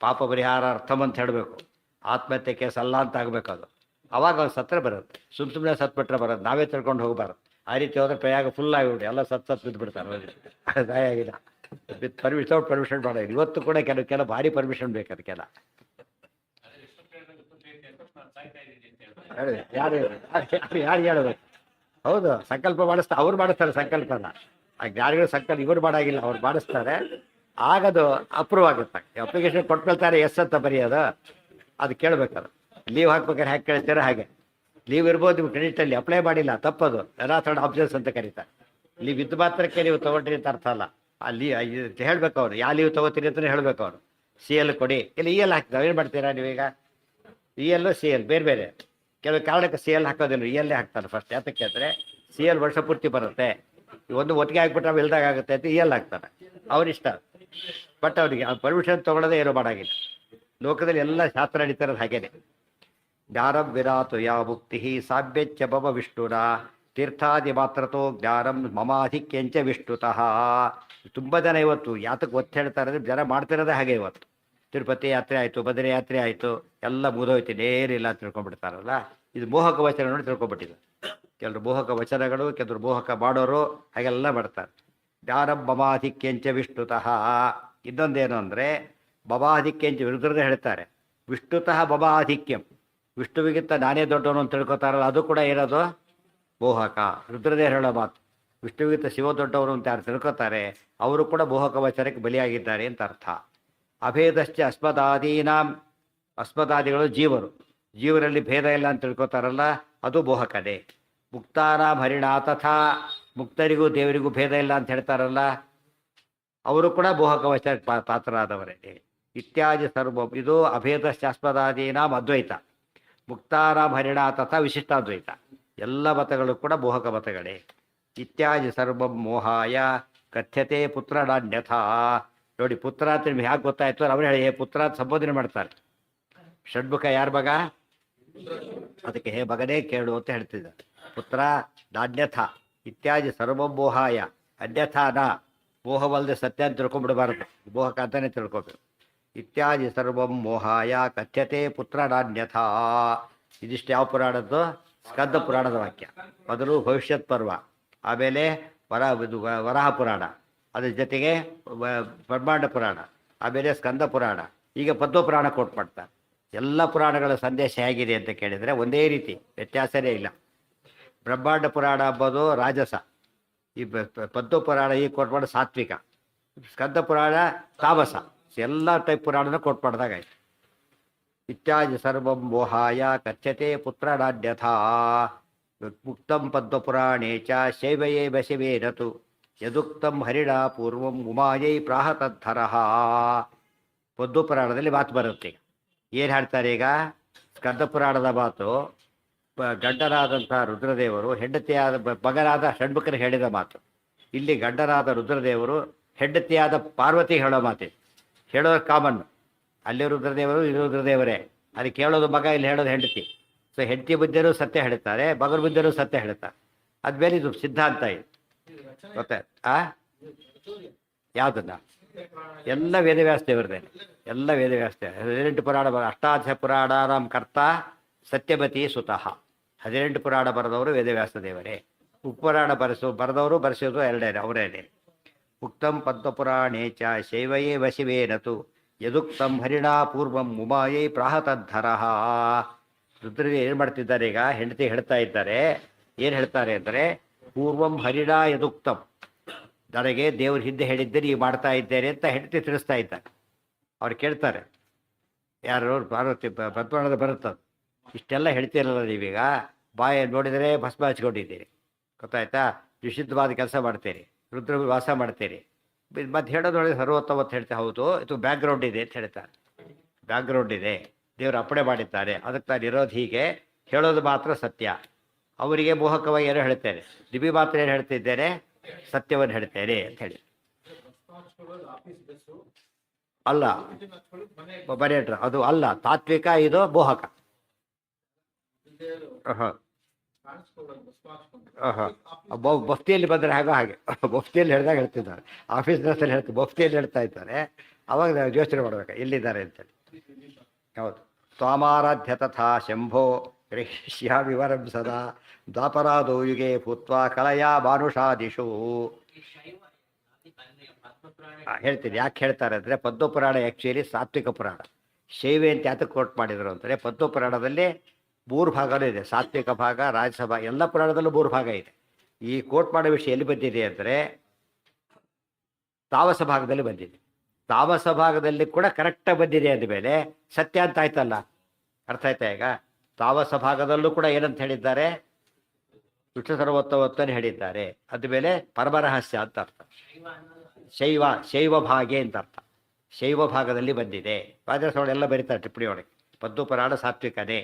ಪಾಪ ಪರಿಹಾರ ಅರ್ಥಮ್ ಅಂತ ಹೇಳಬೇಕು. ಆತ್ಮಹತ್ಯೆ ಕೇಸ್ ಅಲ್ಲ ಅಂತ ಆಗಬೇಕು ಅದು. ಅವಾಗ ಅವ್ರು ಸತ್ರ ಬರುತ್ತೆ. ಸುಮ್ಮನೆ ಸತ್ಬಿಟ್ರೆ ಬರೋದು, ನಾವೇ ತಿಳ್ಕೊಂಡು ಹೋಗಬಾರ್ದು. ಆ ರೀತಿ ಹೋದ್ರೆ ಪ್ರಯಾಗ ಫುಲ್ ಆಗಿಬಿಡಿ, ಎಲ್ಲ ಸತ್ತು ಬಿದ್ದುಬಿಡ್ತಾರೆ. ಆಗಿಲ್ಲ ವಿತೌಟ್ ಪರ್ಮಿಷನ್ ಮಾಡೋದು. ಇವತ್ತು ಕೂಡ ಕೆಲವು ಭಾರಿ ಪರ್ಮಿಷನ್ ಬೇಕು ಅದಕ್ಕೆಲ್ಲ. ಯಾರು ಹೇಳಬೇಕು? ಹೌದು, ಸಂಕಲ್ಪ ಮಾಡಿಸ್ತಾರೆ, ಅವ್ರು ಮಾಡಿಸ್ತಾರೆ ಸಂಕಲ್ಪನ. ಆ ಜ್ಞಾನಿಗಳು ಸಂಕಲ್ಪ ಇವ್ರು ಮಾಡಾಗಿಲ್ಲ, ಅವ್ರು ಮಾಡಿಸ್ತಾರೆ. ಆಗದು ಅಪ್ರೂವ್ ಆಗುತ್ತೆ. ಅಪ್ಲಿಕೇಶನ್ ಕೊಟ್ಕೊಳ್ತಾರೆ, ಎಸ್ ಅಂತ ಬರೆಯೋದು, ಅದು ಕೇಳಬೇಕದು. ಲೀವ್ ಹಾಕ್ಬೇಕಾದ್ರೆ ಹೇಗೆ ಕೇಳ್ತೀರೋ ಹಾಗೆ. ಲೀವ್ ಇರ್ಬೋದು, ನೀವು ಕ್ರೆಡಿಟಲ್ಲಿ ಅಪ್ಲೈ ಮಾಡಿಲ್ಲ, ತಪ್ಪದು, ಎರಾಥರ್ಡ್ ಆಬ್ಸೆನ್ಸ್ ಅಂತ ಕರೀತಾರೆ. ಲೀವ್ ಇದ್ದು ಮಾತ್ರಕ್ಕೆ ನೀವು ತೊಗೊಂಡ್ರಿ ಅಂತ ಅರ್ಥ ಅಲ್ಲ. ಅಲ್ಲಿ ಹೇಳ್ಬೇಕು ಅವ್ರು, ಯಾವ ಲೀವ್ ತೊಗೋತೀರಿ ಅಂತಲೇ ಹೇಳ್ಬೇಕು ಅವರು. CL ಕೊಡಿ, ಇಲ್ಲಿ EL ಹಾಕ್ತಾರೆ. ಏನು ಮಾಡ್ತೀರಾ ನೀವೀಗ? EL CL ಬೇರೆ ಬೇರೆ. ಕೆಲವು ಕಾರಣಕ್ಕೆ CL ಹಾಕೋದಿಲ್ಲ, EL ಹಾಕ್ತಾರೆ ಫಸ್ಟ್. ಯಾತಕ್ಕೆ ಅಂದರೆ CL ವರ್ಷ ಪೂರ್ತಿ ಬರುತ್ತೆ, ಒಂದು ಒಟ್ಟಿಗೆ ಹಾಕ್ಬಿಟ್ರೆ ಇಲ್ದಾಗ ಆಗುತ್ತೆ ಅಂತ EL ಹಾಕ್ತಾರೆ. ಅವ್ರಿಷ್ಟ. ಬಟ್ ಅವ್ರಿಗೆ ಪರ್ಮಿಷನ್ ತೊಗೊಳ್ಳೋದೇ ಏನೋ ಮಾಡೋಂಗಿಲ್ಲ. ಲೋಕದಲ್ಲಿ ಎಲ್ಲ ಶಾಸ್ತ್ರ ನಡೀತಿರೋದು ಹಾಗೇನೆ. ಜ್ಞಾನಂ ವಿರಾತು ಯಾ ಮುಕ್ತಿ ಸಾಭ್ಯಚ್ಚ ಭವ ವಿಷ್ಣುರ ತೀರ್ಥಾದಿ ಮಾತ್ರತೋ ಜ್ಞಾನಂ ಮಮಾಧಿಕ್ಯಂಚ ವಿಷ್ಣುತಃ. ತುಂಬ ಜನ ಇವತ್ತು ಯಾತಕ್ಕೆ ಒತ್ತು ಹೇಳ್ತಾರೆ ಅಂದರೆ, ಜನ ಮಾಡ್ತಿರೋದೇ ಹಾಗೆ. ಇವತ್ತು ತಿರುಪತಿ ಯಾತ್ರೆ ಆಯಿತು, ಬದರಿ ಯಾತ್ರೆ ಆಯಿತು, ಎಲ್ಲ ಮುಗಿದೋಯ್ತು, ನೇರಿಲ್ಲ ಅಂತ ತಿಳ್ಕೊಂಡ್ಬಿಡ್ತಾರಲ್ಲ. ಇದು ಮೋಹಕ ವಚನ ನೋಡಿ ತಿಳ್ಕೊಂಡ್ಬಿಟ್ಟಿದೆ. ಕೆಲವರು ಮೋಹಕ ವಚನಗಳು, ಕೆಲವರು ಮೋಹಕ ಮಾಡೋರು, ಹಾಗೆಲ್ಲ ಮಾಡ್ತಾರೆ. ಜ್ಞಾನಂ ಮಮಾಧಿಕ್ಯಂಚ ವಿಷ್ಣುತಃ. ಇನ್ನೊಂದೇನು ಅಂದರೆ ಬಬಾಧಿಕ್ಯಂಚ ವಿರುದ್ಧರೇ ಹೇಳ್ತಾರೆ. ವಿಷ್ಣುತಃ ಬಬಾಧಿಕ್ಯಂ, ವಿಷ್ಣುವಿಗಿಂತ ನಾನೇ ದೊಡ್ಡವನು ಅಂತ ತಿಳ್ಕೊತಾರಲ್ಲ, ಅದು ಕೂಡ ಇರೋದು ಮೋಹಕ. ರುದ್ರದೇ ಹೇಳೋ ಮಾತು. ವಿಷ್ಣುವಿಗಿಂತ ಶಿವ ದೊಡ್ಡವರು ಅಂತ ಯಾರು ತಿಳ್ಕೊತಾರೆ, ಅವರು ಕೂಡ ಮೋಹಕ ವಚನಕ್ಕೆ ಬಲಿಯಾಗಿದ್ದಾರೆ ಅಂತ ಅರ್ಥ. ಅಭೇದಶ್ಚ ಅಸ್ಮದಾದೀನಾಂ, ಅಸ್ಮದಾದಿಗಳು ಜೀವರು, ಜೀವರಲ್ಲಿ ಭೇದ ಇಲ್ಲ ಅಂತ ತಿಳ್ಕೊತಾರಲ್ಲ, ಅದು ಮೋಹಕನೇ. ಮುಕ್ತಾನಾಂ ಹರಿಣಾ ತಥಾ, ಮುಕ್ತರಿಗೂ ದೇವರಿಗೂ ಭೇದ ಇಲ್ಲ ಅಂತ ಹೇಳ್ತಾರಲ್ಲ, ಅವರು ಕೂಡ ಮೋಹಕ ವಚನಕ್ಕೆ ಪಾತ್ರರಾದವರೇ. ಇತ್ಯಾದಿ ಸರ್ವ, ಇದು ಅಭೇದಶ್ಚಾಸ್ಪದಾದೀನಾಂ ಅದ್ವೈತ. ಮುಕ್ತಾರಾಮ್ ಹರಿಣಾ ತಥಾ ವಿಶಿಷ್ಟಾದ್ವೈತ. ಎಲ್ಲ ಮತಗಳು ಕೂಡ ಮೋಹಕ ಮತಗಳೇ. ಇತ್ಯಾದಿ ಸರ್ವಂ ಮೋಹಾಯ ಕಥ್ಯತೆ ಪುತ್ರನಾನ್ಯಥಾ. ನೋಡಿ, ಪುತ್ರ ಅಂತ ನಿಮ್ಗೆ ಯಾಕೆ ಗೊತ್ತಾಯ್ತು? ಅವ್ರು ಹೇಳಿ ಪುತ್ರ ಅಂತ ಸಂಬೋಧನೆ ಮಾಡ್ತಾರೆ. ಷಡ್ಮುಖ ಯಾರ ಮಗ? ಅದಕ್ಕೆ ಹೇ ಮಗನೇ ಕೇಳು ಅಂತ ಹೇಳ್ತಿದ್ದಾರೆ. ಪುತ್ರ ನಾನ್ಯಥ ಇತ್ಯಾದಿ ಸರ್ವಂ ಮೋಹಾಯ, ಅನ್ಯಥಾ ನ, ಮೋಹವಲ್ಲದೆ ಸತ್ಯ ಅಂತ ತಿಳ್ಕೊಂಡ್ಬಿಡಬಾರದು, ಮೋಹಕ ಅಂತಾನೆ ತಿಳ್ಕೊಬೇಕು. ಇತ್ಯಾದಿ ಸರ್ವಂ ಮೋಹಾಯ ಕಥ್ಯತೆ ಪುತ್ರನಾನ್ಯಥಾ. ಇದಿಷ್ಟು ಯಾವ ಪುರಾಣದ್ದು? ಸ್ಕಂದ ಪುರಾಣದ ವಾಕ್ಯ. ಮೊದಲು ಭವಿಷ್ಯತ್ ಪರ್ವ, ಆಮೇಲೆ ವರಾಹ ಪುರಾಣ, ಅದ್ರ ಜೊತೆಗೆ ಬ್ರಹ್ಮಾಂಡ ಪುರಾಣ, ಆಮೇಲೆ ಸ್ಕಂದ ಪುರಾಣ, ಈಗ ಪದ್ಮ ಪುರಾಣ ಕೋಟ್ ಮಾಡ್ತಾರೆ. ಎಲ್ಲ ಪುರಾಣಗಳ ಸಂದೇಶ ಹೇಗಿದೆ ಅಂತ ಕೇಳಿದರೆ ಒಂದೇ ರೀತಿ, ವ್ಯತ್ಯಾಸನೇ ಇಲ್ಲ. ಬ್ರಹ್ಮಾಂಡ ಪುರಾಣ ಅಂಬೋದು ರಾಜಸ, ಈ ಪದ್ಮ ಪುರಾಣ ಈ ಕೋಟ್ ಮಾಡೋ ಸಾತ್ವಿಕ, ಸ್ಕಂದ ಪುರಾಣ ತಾಮಸ. ಎಲ್ಲ ಟೈಪ್ ಪುರಾಣನ ಕೋಟ್ ಮಾಡಿದಾಗಾಯ್ತು. ಇತ್ಯಾದಿ ಸರ್ವಂ ಮೋಹಾಯ ಕಥ್ಯತೆ ಪುತ್ರನಾನ್ಯಥಾ. ಮುಕ್ತಂ ಪದ್ಮಪುರಾಣೇ ಚ ಶೈವಯೇ ಬಶಿವೇನತು ಯದುಕ್ತಂ ಹರಿಣಾ ಪೂರ್ವಂ ಉಮಾಯೈ ಪ್ರಾಹತದ್ಧರಃ. ಪದ್ಮಪುರಾಣದಲ್ಲಿ ಮಾತು ಬರುತ್ತೆ. ಏನು ಹೇಳ್ತಾರೆ ಈಗ? ಸ್ಕಂದ ಪುರಾಣದ ಮಾತು ಗಂಡನಾದಂಥ ರುದ್ರದೇವರು ಹೆಂಡತಿಯಾದ ಮಗನಾದ ಷಣ್ಮುಖನಿಗೆ ಹೇಳಿದ ಮಾತು. ಇಲ್ಲಿ ಗಂಡನಾದ ರುದ್ರದೇವರು ಹೆಂಡತಿಯಾದ ಪಾರ್ವತಿ ಹೇಳೋ ಮಾತೆ. ಹೇಳೋದು ಕಾಮನ್, ಅಲ್ಲಿ ರುದ್ರದೇವರು ಇದು ರುದ್ರದೇವರೇ. ಅಲ್ಲಿ ಕೇಳೋದು ಮಗ, ಇಲ್ಲಿ ಹೇಳೋದು ಹೆಂಡತಿ. ಸೊ ಹೆಂಡತಿ ಬುದ್ಧಿಯರು ಸತ್ಯ ಹೇಳ್ತಾರೆ, ಮಗನ ಬುದ್ಧಿಯರು ಸತ್ಯ ಹೇಳ್ತಾರೆ. ಅದ್ಮೇಲೆ ಇದು ಸಿದ್ಧಾಂತ ಇದೆ ಗೊತ್ತೆ. ಯಾವುದನ್ನ? ಎಲ್ಲ ವೇದವ್ಯಾಸ ದೇವರದೇ, ಎಲ್ಲ ವೇದವ್ಯಾಸ. 18 ಪುರಾಣ ಅಷ್ಟಾದಶ ಪುರಾಣ ನಮ್ಮ ಕರ್ತ ಸತ್ಯವತಿ ಸುತಃ. 18 ಪುರಾಣ ಬರೆದವರು ವೇದವ್ಯಾಸ ದೇವರೇ. ಉಪುರಾಣ ಬರೆಸೋದು ಎರಡೇ, ಅವರೇನೆ. ಉಕ್ತಂ ಪದ್ಮಪುರಾಣೇ ಚ ಶೈವಯೇ ವಶಿವೇನತು ಯದುಕ್ತಂ ಹರಿಣಾ ಪೂರ್ವಂ ಉಮಾಯೈ ಪ್ರಾಹತದ್ಧರಃ. ರುದ್ರರಿಗೆ ಏನು ಮಾಡ್ತಿದ್ದಾರೆ ಈಗ? ಹೆಂಡತಿ ಹೇಳ್ತಾ ಇದ್ದಾರೆ. ಏನು ಹೇಳ್ತಾರೆ ಅಂದರೆ, ಪೂರ್ವಂ ಹರಿಣಾ ಯದುಕ್ತಂ, ನನಗೆ ದೇವ್ರ ಹಿಂದೆ ಹೇಳಿದ್ದೆ ನೀವು ಮಾಡ್ತಾ ಇದ್ದೇನೆ ಅಂತ ಹೆಂಡತಿ ತಿಳಿಸ್ತಾ ಇದ್ದಾರೆ. ಅವ್ರು ಕೇಳ್ತಾರೆ, ಯಾರು ಪಾರ್ವತಿ ಪದ್ಮನಾಭದ ಬರುತ್ತದು, ಇಷ್ಟೆಲ್ಲ ಹೇಳ್ತೀರಲ್ಲ ನೀವೀಗ, ಬಾಯ ನೋಡಿದರೆ ಭಸ್ಮ ಹಚ್ಕೊಂಡಿದ್ದೀರಿ, ಗೊತ್ತಾಯ್ತಾ, ನಿಷಿದ್ಧವಾದ ಕೆಲಸ ಮಾಡ್ತೀರಿ, ರುದ್ರ ವಾಸ ಮಾಡ್ತೀರಿ, ಮತ್ತೆ ಹೇಳೋದು ನೋಡಿ ಸರ್ವೋತ್ತಮತ್ತು ಹೇಳ್ತಾ, ಹೌದು ಇದು ಬ್ಯಾಕ್ಗ್ರೌಂಡ್ ಇದೆ ಅಂತ ಹೇಳ್ತಾರೆ. ಬ್ಯಾಕ್ಗ್ರೌಂಡ್ ಇದೆ, ದೇವರು ಅಪ್ಪಣೆ ಮಾಡಿದ್ದಾರೆ, ಅದಕ್ಕೆ ನಾನು ಇರೋದು ಹೀಗೆ, ಹೇಳೋದು ಮಾತ್ರ ಸತ್ಯ. ಅವರಿಗೆ ಮೋಹಕವಾಗಿ ಏನೋ ಹೇಳ್ತೇನೆ, ನಿಮಗೆ ಮಾತ್ರ ಏನು ಹೇಳ್ತಿದ್ದೇನೆ, ಸತ್ಯವನ್ನು ಹೇಳ್ತೇನೆ ಅಂತ ಹೇಳಿ. ಅಲ್ಲ ಬರೇಟ್ರ ಅದು ಅಲ್ಲ, ತಾತ್ವಿಕ, ಇದು ಮೋಹಕ. ಬಫ್ತಿಯಲ್ಲಿ ಬಂದರೆ ಹಾಗೆ ಬಫ್ತಿಯಲ್ಲಿ ಹೇಳಿದಾಗ ಹೇಳ್ತಿದ್ದಾರೆ, ಆಫೀಸ್ ಡ್ರೆಸ್ಸಲ್ಲಿ ಹೇಳ್ತಾರೆ, ಬಫ್ತಿಯಲ್ಲಿ ಹೇಳ್ತಾ ಇದ್ದಾರೆ, ಅವಾಗ ನಾವು ಯೋಚನೆ ಮಾಡ್ಬೇಕು ಎಲ್ಲಿದ್ದಾರೆ ಅಂತೇಳಿ. ಹೌದು. ತ್ವಾಮಾರಾಧ್ಯ ತಥಾ ಶಂಭೋ ಗೃಹ್ಯ ವಿವರಂ ಸದಾ ದ್ವಾಪರಾದೋ ಯುಗೆ ಭೂತ್ವಾ ಕಲಯಾ ಮಾನುಷಾದಿಷು. ಹೇಳ್ತೀನಿ ಯಾಕೆ ಹೇಳ್ತಾರೆ ಅಂದರೆ, ಪದ್ಮಪುರಾಣ ಆ್ಯಕ್ಚುಲಿ ಸಾತ್ವಿಕ ಪುರಾಣ. ಶೈವೆ ಅಂತ ಯಾತಕ್ಕೆ ಕೋಟ್ ಮಾಡಿದರು ಅಂದರೆ, ಪದ್ಮಪುರಾಣದಲ್ಲಿ 3 ಭಾಗನೂ ಇದೆ, ಸಾತ್ವಿಕ ಭಾಗ, ರಾಜಸ ಭಾಗ, ಎಲ್ಲ ಪುರಾಣದಲ್ಲೂ 3 ಭಾಗ ಇದೆ. ಈ ಕೋಟ್ ಮಾಡೋ ವಿಷಯ ಎಲ್ಲಿ ಬಂದಿದೆ ಅಂದರೆ ತಾಮಸ ಭಾಗದಲ್ಲಿ ಬಂದಿದೆ. ತಾಮಸ ಭಾಗದಲ್ಲಿ ಕೂಡ ಕರೆಕ್ಟಾಗಿ ಬಂದಿದೆ ಅಂದಮೇಲೆ ಸತ್ಯ ಅಂತ ಆಯ್ತಲ್ಲ, ಅರ್ಥ ಆಯ್ತಾ ಈಗ? ತಾಮಸ ಭಾಗದಲ್ಲೂ ಕೂಡ ಏನಂತ ಹೇಳಿದ್ದಾರೆ, ವಿಷ್ಣು ಸರ್ವೋತ್ತಮತ್ವನೇ ಹೇಳಿದ್ದಾರೆ, ಅದ್ಮೇಲೆ ಪರಮರಹಸ್ಯ ಅಂತ ಅರ್ಥ. ಶೈವ ಭಾಗೆ ಅಂತ ಅರ್ಥ, ಶೈವ ಭಾಗದಲ್ಲಿ ಬಂದಿದೆ. ರಾಜರಸೊಳಗೆ ಎಲ್ಲ ಬರೀತಾರೆ ಟಿಪ್ಪಣಿ ಒಳಗೆ, ಪದ್ಮಪುರಾಣ ಸಾತ್ವಿಕನೇ.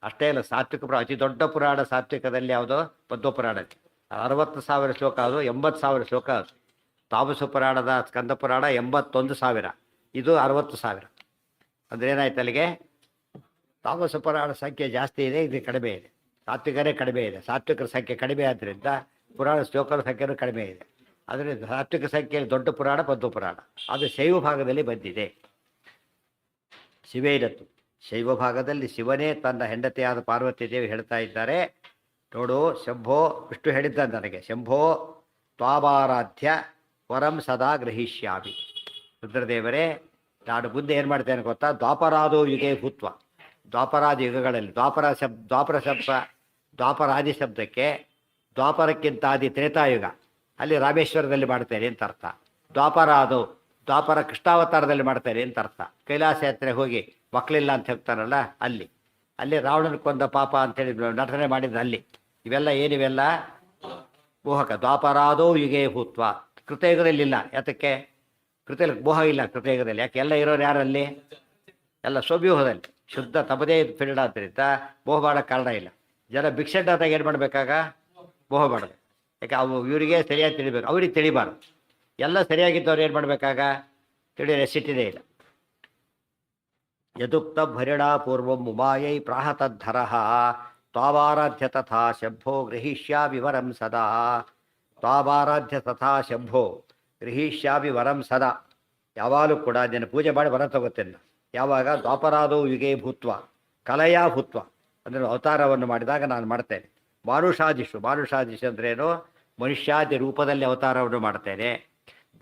ಅಷ್ಟೇ ಅಲ್ಲ, ಸಾತ್ವಿಕ ಪುರಾಣ ಅತಿ ದೊಡ್ಡ ಪುರಾಣ ಸಾತ್ವಿಕದಲ್ಲಿ ಯಾವುದೋ ಪದ್ಮಪುರಾಣಕ್ಕೆ 60,000 ಶ್ಲೋಕ, ಅದು 80,000 ಶ್ಲೋಕ. ಅದು ತಾಮಸ ಪುರಾಣದ ಸ್ಕಂದ ಪುರಾಣ 81,000, ಇದು 60,000. ಅಂದ್ರೆ ಏನಾಯ್ತು ಅಲ್ಲಿಗೆ? ತಾಮಸ ಪುರಾಣ ಸಂಖ್ಯೆ ಜಾಸ್ತಿ ಇದೆ, ಇದು ಕಡಿಮೆ ಇದೆ. ಸಾತ್ವಿಕರೇ ಕಡಿಮೆ ಇದೆ, ಸಾತ್ವಿಕರ ಸಂಖ್ಯೆ ಕಡಿಮೆ ಆದ್ದರಿಂದ ಪುರಾಣ ಶ್ಲೋಕರ ಸಂಖ್ಯೆನೂ ಕಡಿಮೆ ಇದೆ. ಅದರಿಂದ ಸಾತ್ವಿಕ ಸಂಖ್ಯೆಯಲ್ಲಿ ದೊಡ್ಡ ಪುರಾಣ ಪದ್ಮಪುರಾಣ, ಅದು ಶೈವ ಭಾಗದಲ್ಲಿ ಬಂದಿದೆ. ಶಿವೇನತ್ತು ಶೈವ ಭಾಗದಲ್ಲಿ ಶಿವನೇ ತನ್ನ ಹೆಂಡತಿಯಾದ ಪಾರ್ವತಿ ದೇವಿ ಹೇಳ್ತಾ ಇದ್ದಾರೆ, ನೋಡು ಶಂಭೋ, ವಿಷ್ಣು ಹೇಳಿದ್ದ ನನಗೆ, ಶಂಭೋ ತ್ವಾಮಾರಾಧ್ಯ ವರಂ ಸದಾ ಗ್ರಹಿಷ್ಯಾಮಿ. ರುದ್ರದೇವರೇ, ನಾನು ಮುಂದೆ ಏನು ಮಾಡ್ತೇನೆ ಗೊತ್ತಾ, ದ್ವಾಪರಾದೋ ಯುಗೆ ಭೂತ್ವ, ದ್ವಾಪರಾದಿ ಯುಗಗಳಲ್ಲಿ, ದ್ವಾಪರಾದಿ ಶಬ್ದಕ್ಕೆ ದ್ವಾಪರಕ್ಕಿಂತ ಆದಿ ತ್ರೇತಾಯುಗ, ಅಲ್ಲಿ ರಾಮೇಶ್ವರದಲ್ಲಿ ಮಾಡ್ತೇನೆ ಅಂತ ಅರ್ಥ. ದ್ವಾಪರ ಕೃಷ್ಣಾವತಾರದಲ್ಲಿ ಮಾಡ್ತೇನೆ ಅಂತ ಅರ್ಥ. ಕೈಲಾಸ ಯಾತ್ರೆ ಹೋಗಿ ಮಕ್ಕಳಿಲ್ಲ ಅಂತ ಹೇಳ್ತಾರಲ್ಲ, ಅಲ್ಲಿ ರಾವಣನ ಕೊಂದ ಪಾಪ ಅಂತೇಳಿ ನಟನೆ ಮಾಡಿದ ಅಲ್ಲಿ. ಇವೆಲ್ಲ ಏನಿವೆಲ್ಲ ಮೋಹಕ. ದ್ವಾಪರಾದೋ ಯುಗೆ ಭೂತ್ವ, ಕೃತಯುಗದಲ್ಲಿಲ್ಲ. ಯಾತಕ್ಕೆ? ಕೃತಯುಗ ಮೋಹ ಇಲ್ಲ ಕೃತಯುಗದಲ್ಲಿ. ಯಾಕೆ? ಎಲ್ಲ ಇರೋರು ಯಾರಲ್ಲಿ? ಎಲ್ಲ ಸ್ವವ್ಯೂಹದಲ್ಲಿ, ಶುದ್ಧ ತಮ್ಮದೇ ಫೀಲ್ಡ್ ಆದ್ದರಿಂದ ಮೋಹ ಮಾಡೋಕ್ಕೆ ಕಾರಣ ಇಲ್ಲ. ಜನ ಭಿಕ್ಷೆಂಡಾದಾಗ ಏನು ಮಾಡಬೇಕಾಗ? ಮೋಹ ಮಾಡೋದು. ಯಾಕೆ? ಅವು ಇವರಿಗೆ ಸರಿಯಾಗಿ ತಿಳಿಬೇಕು, ಅವ್ರಿಗೆ ತಿಳಿಬಾರ್ದು. ಎಲ್ಲ ಸರಿಯಾಗಿದ್ದವ್ರು ಏನು ಮಾಡಬೇಕಾಗ? ತಿಳಿಯ ನೆಸಿಟಿನೇ ಇಲ್ಲ. ಯದುಕ್ತ ಭರಿಣಾ ಪೂರ್ವಂ ಉಮಾಯೈ ಪ್ರಾಹತದ್ಧರ ತ್ವಾಮಾರಾಧ್ಯ ತಥಾ ಶಂಭೋ ಗೃಹೀಷ್ಯಾಮಿ ವರಂ ಸದಾ. ತ್ವಾಮಾರಾಧ್ಯ ತಥಾ ಶಂಭೋ ಗೃಹೀಷ್ಯಾಮಿ ವರಂ ಸದಾ. ಯಾವಾಗಲೂ ಕೂಡ ನಿನ್ನ ಪೂಜೆ ಮಾಡಿ ವರ ತಗೋತೇನೆ. ಯಾವಾಗ? ದ್ವಾಪರಾದೋ ಯುಗೇ ಭೂತ್ವ ಕಲಯಾ ಭೂತ್ವ, ಅಂದರೆ ಅವತಾರವನ್ನು ಮಾಡಿದಾಗ ನಾನು ಮಾಡ್ತೇನೆ. ಮಾನುಷಾದಿಷು ಅಂದ್ರೇನು? ಮನುಷ್ಯಾದಿ ರೂಪದಲ್ಲಿ ಅವತಾರವನ್ನು ಮಾಡ್ತೇನೆ,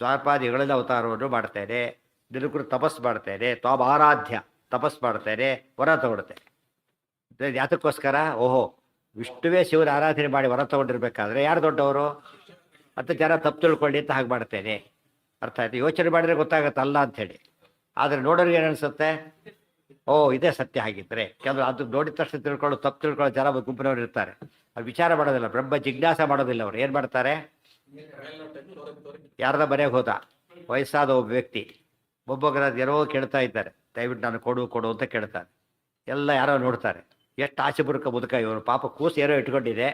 ದ್ವಾಪಾದಿಗಳಲ್ಲಿ ಅವತಾರವನ್ನು ಮಾಡ್ತೇನೆ, ನಿರುಕೃತ ತಪಸ್ಸು ಮಾಡ್ತೇನೆ, ತ್ವಾಮಾರಾಧ್ಯ ತಪಸ್ಸು ಮಾಡ್ತೇನೆ, ವರ ತಗೊಳ್ತೇನೆ. ಯಾತಕ್ಕೋಸ್ಕರ? ಓಹೋ, ವಿಷ್ಣುವೇ ಶಿವನ ಆರಾಧನೆ ಮಾಡಿ ವರ ತಗೊಂಡಿರ್ಬೇಕಾದ್ರೆ ಯಾರು ದೊಡ್ಡವರು ಅಂತ ಜನ ತಪ್ಪು ತಿಳ್ಕೊಳ್ಳಿ ಅಂತ ಹಾಗೆ ಮಾಡ್ತೇನೆ. ಅರ್ಥ ಆಯ್ತು? ಯೋಚನೆ ಮಾಡಿದ್ರೆ ಗೊತ್ತಾಗತ್ತೆ ಅಲ್ಲ ಅಂಥೇಳಿ. ಆದರೆ ನೋಡೋರಿಗೆ ಏನು ಅನಿಸುತ್ತೆ? ಓ, ಇದೇ ಸತ್ಯ ಆಗಿದ್ದರೆ. ಕೆಲವರು ಅದು ನೋಡಿದ ತಕ್ಷಣ ತಪ್ಪು ತಿಳ್ಕೊಳ್ಳೋ ಜನ ಗುಂಪಿನವ್ರು ಇರ್ತಾರೆ. ಅದು ವಿಚಾರ ಮಾಡೋದಿಲ್ಲ, ಬ್ರಹ್ಮ ಜಿಜ್ಞಾಸ ಮಾಡೋದಿಲ್ಲ. ಅವರು ಏನು ಮಾಡ್ತಾರೆ? ಯಾರದ ಮನೆಗೆ ಹೋದ ವಯಸ್ಸಾದ ಒಬ್ಬ ವ್ಯಕ್ತಿ, ಒಬ್ಬೊಬ್ಬರ ಏನೋ ಕೇಳ್ತಾ ಇದ್ದಾರೆ, ದಯವಿಟ್ಟು ನಾನು ಕೊಡು ಅಂತ ಕೇಳ್ತಾರೆ. ಎಲ್ಲ ಯಾರೋ ನೋಡ್ತಾರೆ, ಎಷ್ಟು ಆಸೆ ಮುದುಕ ಇವನು, ಪಾಪ ಕೂಸು ಏನೋ ಇಟ್ಕೊಂಡಿದೆ,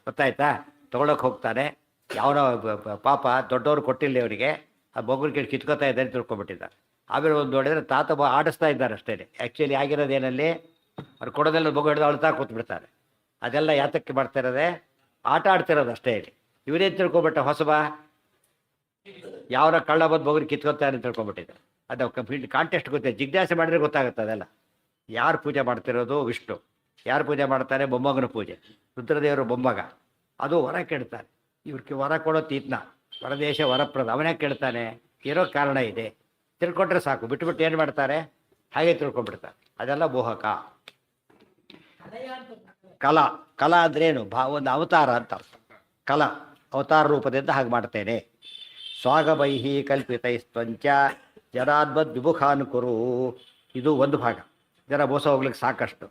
ಗೊತ್ತಾಯ್ತಾ, ತೊಗೊಳಕ್ಕೆ ಹೋಗ್ತಾನೆ. ಯಾವನೋ ಪಾಪ ದೊಡ್ಡವರು ಕೊಟ್ಟಿಲ್ಲ ಇವರಿಗೆ, ಆ ಮಗುನ ಕೇಳಿ ಕಿತ್ಕೋತಾ ಇದ್ದಾರೆ ತಿಳ್ಕೊಂಬಿಟ್ಟಿದ್ದಾರೆ. ಆಮೇಲೆ ಒಂದು ನೋಡಿದ್ರೆ ತಾತ ಆಡಿಸ್ತಾ ಇದ್ದಾರೆ ಅಷ್ಟೇ. ಆ್ಯಕ್ಚುಲಿ ಆಗಿರೋದೇನಲ್ಲಿ ಅವ್ರು ಕೊಡೋದೆಲ್ಲ ಮಗು ಹಿಡಿದು ಅಳ್ತಾ ಕೂತ್ಬಿಡ್ತಾರೆ. ಅದೆಲ್ಲ ಯಾತಕ್ಕೆ ಮಾಡ್ತಾ ಇರೋದೆ? ಆಟ ಆಡ್ತಿರೋದು ಅಷ್ಟೇ. ಇಲ್ಲಿ ಇವರೇನು ತಿಳ್ಕೊಬಿಟ್ಟ, ಹೊಸಬ ಯಾವನ ಕಳ್ಳ ಬಂದು ಮಗುನ ಕಿತ್ಕೊತಾರೆ ತಿಳ್ಕೊಂಬಿಟ್ಟಿದೆ. ಅದು ಫೀಲ್ಡ್ ಕಾಂಟೆಸ್ಟ್ ಗೊತ್ತಿದೆ, ಜಿಜ್ಞಾಸೆ ಮಾಡಿದ್ರೆ ಗೊತ್ತಾಗುತ್ತೆ ಅದೆಲ್ಲ. ಯಾರು ಪೂಜೆ ಮಾಡ್ತಿರೋದು? ವಿಷ್ಣು. ಯಾರು ಪೂಜೆ ಮಾಡ್ತಾರೆ? ಮೊಮ್ಮಗನ ಪೂಜೆ, ರುದ್ರದೇವರು ಮೊಮ್ಮಗ. ಅದು ವರ ಕೇಳ್ತಾನೆ. ಇವ್ರಿಗೆ ವರ ಕೊಡೋ ತೀತ್ನ, ವರದೇಶ ವರಪ್ರದ, ಅವನೇ ಕೇಳ್ತಾನೆ. ಇರೋ ಕಾರಣ ಇದೆ, ತಿಳ್ಕೊಂಡ್ರೆ ಸಾಕು. ಬಿಟ್ಟು ಏನು ಮಾಡ್ತಾರೆ? ಹಾಗೆ ತಿಳ್ಕೊಂಡ್ಬಿಡ್ತಾರೆ. ಅದೆಲ್ಲ ಮೋಹಕ. ಕಲಾ ಅಂದ್ರೇನು? ಒಂದು ಅವತಾರ ಅಂತ ಅರ್ಥ. ಕಲ ಅವತಾರ ರೂಪದಿಂದ ಹಾಗೆ ಮಾಡ್ತೇನೆ. ಸ್ವಾಗಮೈಹಿ ಕಲ್ಪಿತೈಸ್ತ್ವಂಚ ಜನಾದ್ಮದ್ ವಿಮುಖಾನ್ ಕುರು. ಇದು ಒಂದು ಭಾಗ. ಜನ ಮೋಸ ಹೋಗ್ಲಿಕ್ಕೆ ಸಾಕಷ್ಟು.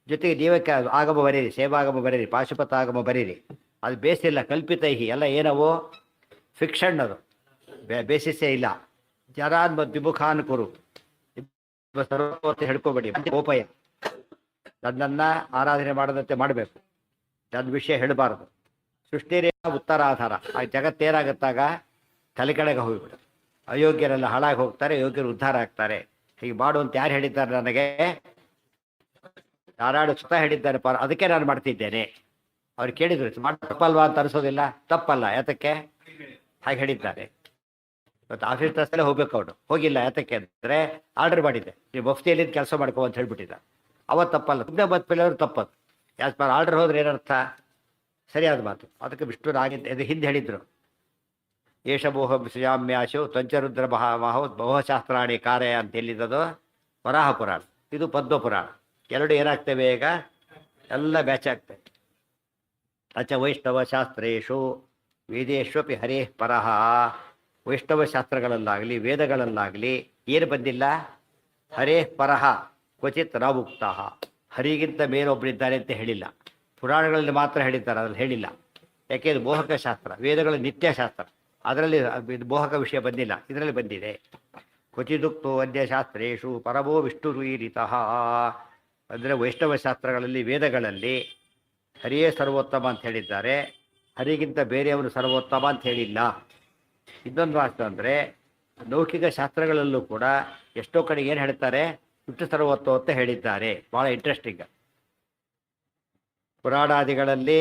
ಜೊತೆಗೆ ನೀವಕ್ಕೆ ಆಗಮ ಬರೀರಿ, ಸೇವಾಗಮ ಬರೀರಿ, ಪಾಶುಪತಾಗಮ ಬರೀರಿ. ಅದು ಬೇಸಿಲ್ಲ. ಕಲ್ಪಿತೈಹಿ ಎಲ್ಲ ಏನವು ಫಿಕ್ಷನ್, ಅದು ಬೇಸಿಸೇ ಇಲ್ಲ. ಜನಾದ್ಮದ್ ವಿಮುಖಾನ್ ಕುರು. ಸರ್ವೋತ್ತ ಹೇಳ್ಕೊಬೇಡಿ. ಗೋಪಯ ನನ್ನನ್ನು ಆರಾಧನೆ ಮಾಡದಂತೆ ಮಾಡಬೇಕು. ನನ್ನ ವಿಷಯ ಹೇಳಬಾರ್ದು. ಸೃಷ್ಟಿರೇ ಉತ್ತರಾಧಾರ. ಆ ಜಗತ್ತೇನಾಗುತ್ತಾಗ ತಲೆ ಕಡೆಗೆ ಹೋಗಿಬಿಡು. ಅಯೋಗ್ಯರೆಲ್ಲ ಹಾಳಾಗಿ ಹೋಗ್ತಾರೆ, ಯೋಗ್ಯರು ಉದ್ಧಾರ ಆಗ್ತಾರೆ. ಹೀಗೆ ಮಾಡುವಂತ ಯಾರು ಹೇಳಿದ್ದಾರೆ ನನಗೆ? ಯಾರಾಡು ಸುತ ಹೇಳಿದ್ದಾರೆ. ಅದಕ್ಕೆ ನಾನು ಮಾಡ್ತಿದ್ದೇನೆ. ಅವ್ರು ಕೇಳಿದ್ರು ಮಾಡಿ ತಪ್ಪಲ್ವಾ ಅಂತ ಅನಿಸೋದಿಲ್ಲ. ತಪ್ಪಲ್ಲ. ಯಾತಕ್ಕೆ ಹಾಗೆ ಹೇಳಿದ್ದಾರೆ? ಇವತ್ತು ಆಫೀಸ್ ಡ್ರೆಸ್ಸಲ್ಲೇ ಹೋಗ್ಬೇಕು. ಅವನು ಹೋಗಿಲ್ಲ. ಯಾತಕ್ಕೆ ಅಂದರೆ ಆರ್ಡರ್ ಮಾಡಿದ್ದೆ, ನೀವು ಮಫ್ತಿಯಲ್ಲಿ ಕೆಲಸ ಮಾಡ್ಕೋ ಅಂತ ಹೇಳ್ಬಿಟ್ಟಿದ್ದ. ಅವತ್ತು ತಪ್ಪಲ್ಲ. ಸುಮ್ಮನೆ ಬಂದ ಅವರು ತಪ್ಪದು. ಯಾಕೆ ಆರ್ಡರ್ ಹೋದ್ರೆ ಏನರ್ಥ? ಸರಿಯಾದ ಮಾತು. ಅದಕ್ಕೆ ವಿಷ್ಣುರಾಗಿದ್ದ ಇದು ಹಿಂದೆ ಹೇಳಿದ್ರು. ಏಷಮೋಹ ಸೃಜಾಮ್ಯಾಶು ತ್ವಂಚರುದ್ರ ಮಹೋಶಾಸ್ತ್ರಾಣಿ ಕಾರ್ಯ ಅಂತ ಹೇಳಿದ್ದದು ವರಾಹ ಪುರಾಣ, ಇದು ಪದ್ಮ ಪುರಾಣ. ಎರಡು ಏನಾಗ್ತವೆ ಈಗ? ಎಲ್ಲ ಬ್ಯಾಚ್ ಆಗ್ತವೆ. ಅಚ ವೈಷ್ಣವ ಶಾಸ್ತ್ರೇಶು ವೇದೇಶ್ವಪಿ ಹರೇ ಪರಹ. ವೈಷ್ಣವ ಶಾಸ್ತ್ರಗಳಲ್ಲಾಗಲಿ ವೇದಗಳಲ್ಲಾಗಲಿ ಏನು ಬಂದಿಲ್ಲ? ಹರೇ ಪರಹ ಕ್ವಚಿತ್ ರಾವುಕ್ತ. ಹರಿಗಿಂತ ಮೇಲೊಬ್ಬರಿದ್ದಾರೆ ಅಂತ ಹೇಳಿಲ್ಲ. ಪುರಾಣಗಳಲ್ಲಿ ಮಾತ್ರ ಹೇಳಿದ್ದಾರೆ, ಅದ್ರಲ್ಲಿ ಹೇಳಿಲ್ಲ. ಯಾಕೆ? ಇದು ಮೋಹಕ ಶಾಸ್ತ್ರ. ವೇದಗಳ ನಿತ್ಯ ಶಾಸ್ತ್ರ. ಅದರಲ್ಲಿ ಮೋಹಕ ವಿಷಯ ಬಂದಿಲ್ಲ, ಇದರಲ್ಲಿ ಬಂದಿದೆ. ಕ್ವಚಿದುಕ್ತೋ ಅನ್ಯಶಾಸ್ತ್ರೇಶು ಪರಮೋ ವಿಷ್ಣುರುಯಿರಿತಃ. ಅಂದರೆ ವೈಷ್ಣವ ಶಾಸ್ತ್ರಗಳಲ್ಲಿ ವೇದಗಳಲ್ಲಿ ಹರಿಯೇ ಸರ್ವೋತ್ತಮ ಅಂತ ಹೇಳಿದ್ದಾರೆ, ಹರಿಗಿಂತ ಬೇರೆಯವರು ಸರ್ವೋತ್ತಮ ಅಂತ ಹೇಳಿಲ್ಲ. ಇನ್ನೊಂದು ಮಾತು ಅಂದರೆ ಲೌಕಿಕ ಶಾಸ್ತ್ರಗಳಲ್ಲೂ ಕೂಡ ಎಷ್ಟೋ ಕಡೆ ಏನು ಹೇಳ್ತಾರೆ? ವಿಷ್ಣು ಸರ್ವೋತ್ತಮ ಅಂತ ಹೇಳಿದ್ದಾರೆ. ಭಾಳ ಇಂಟ್ರೆಸ್ಟಿಂಗ್. ಪುರಾಣಾದಿಗಳಲ್ಲಿ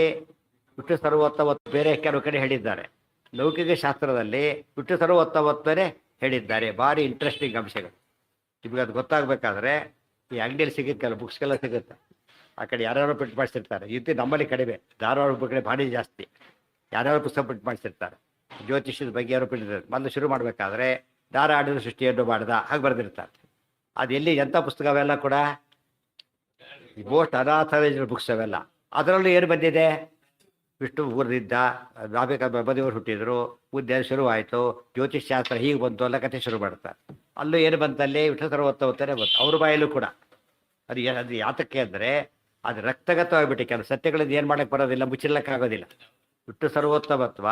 ವಿಷ್ಣು ಸರ್ವೋತ್ತಮತ್ವ ಬೇರೆ ಕೆಲವು ಕಡೆ ಹೇಳಿದ್ದಾರೆ. ಲೌಕಿಕ ಶಾಸ್ತ್ರದಲ್ಲಿ ವಿಷ್ಣು ಸರ್ವೋತ್ತಮತ್ವನೇ ಹೇಳಿದ್ದಾರೆ. ಭಾರಿ ಇಂಟ್ರೆಸ್ಟಿಂಗ್ ಅಂಶಗಳು. ನಿಮಗೆ ಅದು ಗೊತ್ತಾಗಬೇಕಾದ್ರೆ ಈ ಅಂಗಡಿಯಲ್ಲಿ ಸಿಗುತ್ತೆ, ಕೆಲವು ಬುಕ್ಸ್ಗೆಲ್ಲ ಸಿಗುತ್ತೆ. ಆ ಕಡೆ ಯಾರ್ಯಾರೋ ಪ್ರಿಂಟ್ ಮಾಡಿಸಿರ್ತಾರೆ. ಇದು ನಮ್ಮಲ್ಲಿ ಕಡಿಮೆ, ಧಾರವಾಡ ಕಡೆ ಭಾರಿ ಜಾಸ್ತಿ. ಯಾರ್ಯಾರು ಪುಸ್ತಕ ಪ್ರಿಂಟ್ ಮಾಡಿಸಿರ್ತಾರೆ. ಜ್ಯೋತಿಷ್ಯದ ಬಗ್ಗೆ ಯಾರು ಪ್ರಿಂಟ್ ಮೊದಲು ಶುರು ಮಾಡಬೇಕಾದ್ರೆ ಧಾರಾಡಿದ ಸೃಷ್ಟಿಯನ್ನು ಮಾಡಿದ ಹಾಗೆ ಬರೆದಿರ್ತಾರೆ. ಅದು ಎಲ್ಲಿ ಎಂಥ ಪುಸ್ತಕ ಅವೆಲ್ಲ ಕೂಡ ಮೋಸ್ಟ್ ಅನಾಥರೈಸ್ಡ್ ಬುಕ್ಸ್ ಅವೆಲ್ಲ. ಅದರಲ್ಲೂ ಏನು ಬಂದಿದೆ? ವಿಷ್ಣು ಊರಿದ್ದ, ರಾಬಿಕ ಬದಿಯವರು ಹುಟ್ಟಿದ್ರು, ಉದ್ಯ ಶುರುವಾಯಿತು, ಜ್ಯೋತಿಷ್ ಶಾಸ್ತ್ರ ಹೀಗೆ ಬಂತು ಎಲ್ಲ ಕಥೆ ಶುರು ಮಾಡ್ತಾರೆ. ಅಲ್ಲೂ ಏನು ಬಂತಲ್ಲಿ? ವಿಷ್ಣು ಸರ್ವೋತ್ತಮನೇ ಬಂತು. ಅವ್ರ ಬಾಯಲ್ಲೂ ಕೂಡ. ಅದು ಯಾತಕ್ಕೆ ಅಂದರೆ ಅದು ರಕ್ತಗತವಾಗಿಬಿಟ್ಟು ಕೆಲವು ಸತ್ಯಗಳಿಂದ ಏನು ಮಾಡೋಕ್ಕೆ ಬರೋದಿಲ್ಲ, ಮುಚ್ಚಿರ್ಲಕ್ಕಾಗೋದಿಲ್ಲ. ವಿಷ್ಣು ಸರ್ವೋತ್ತಮತ್ವ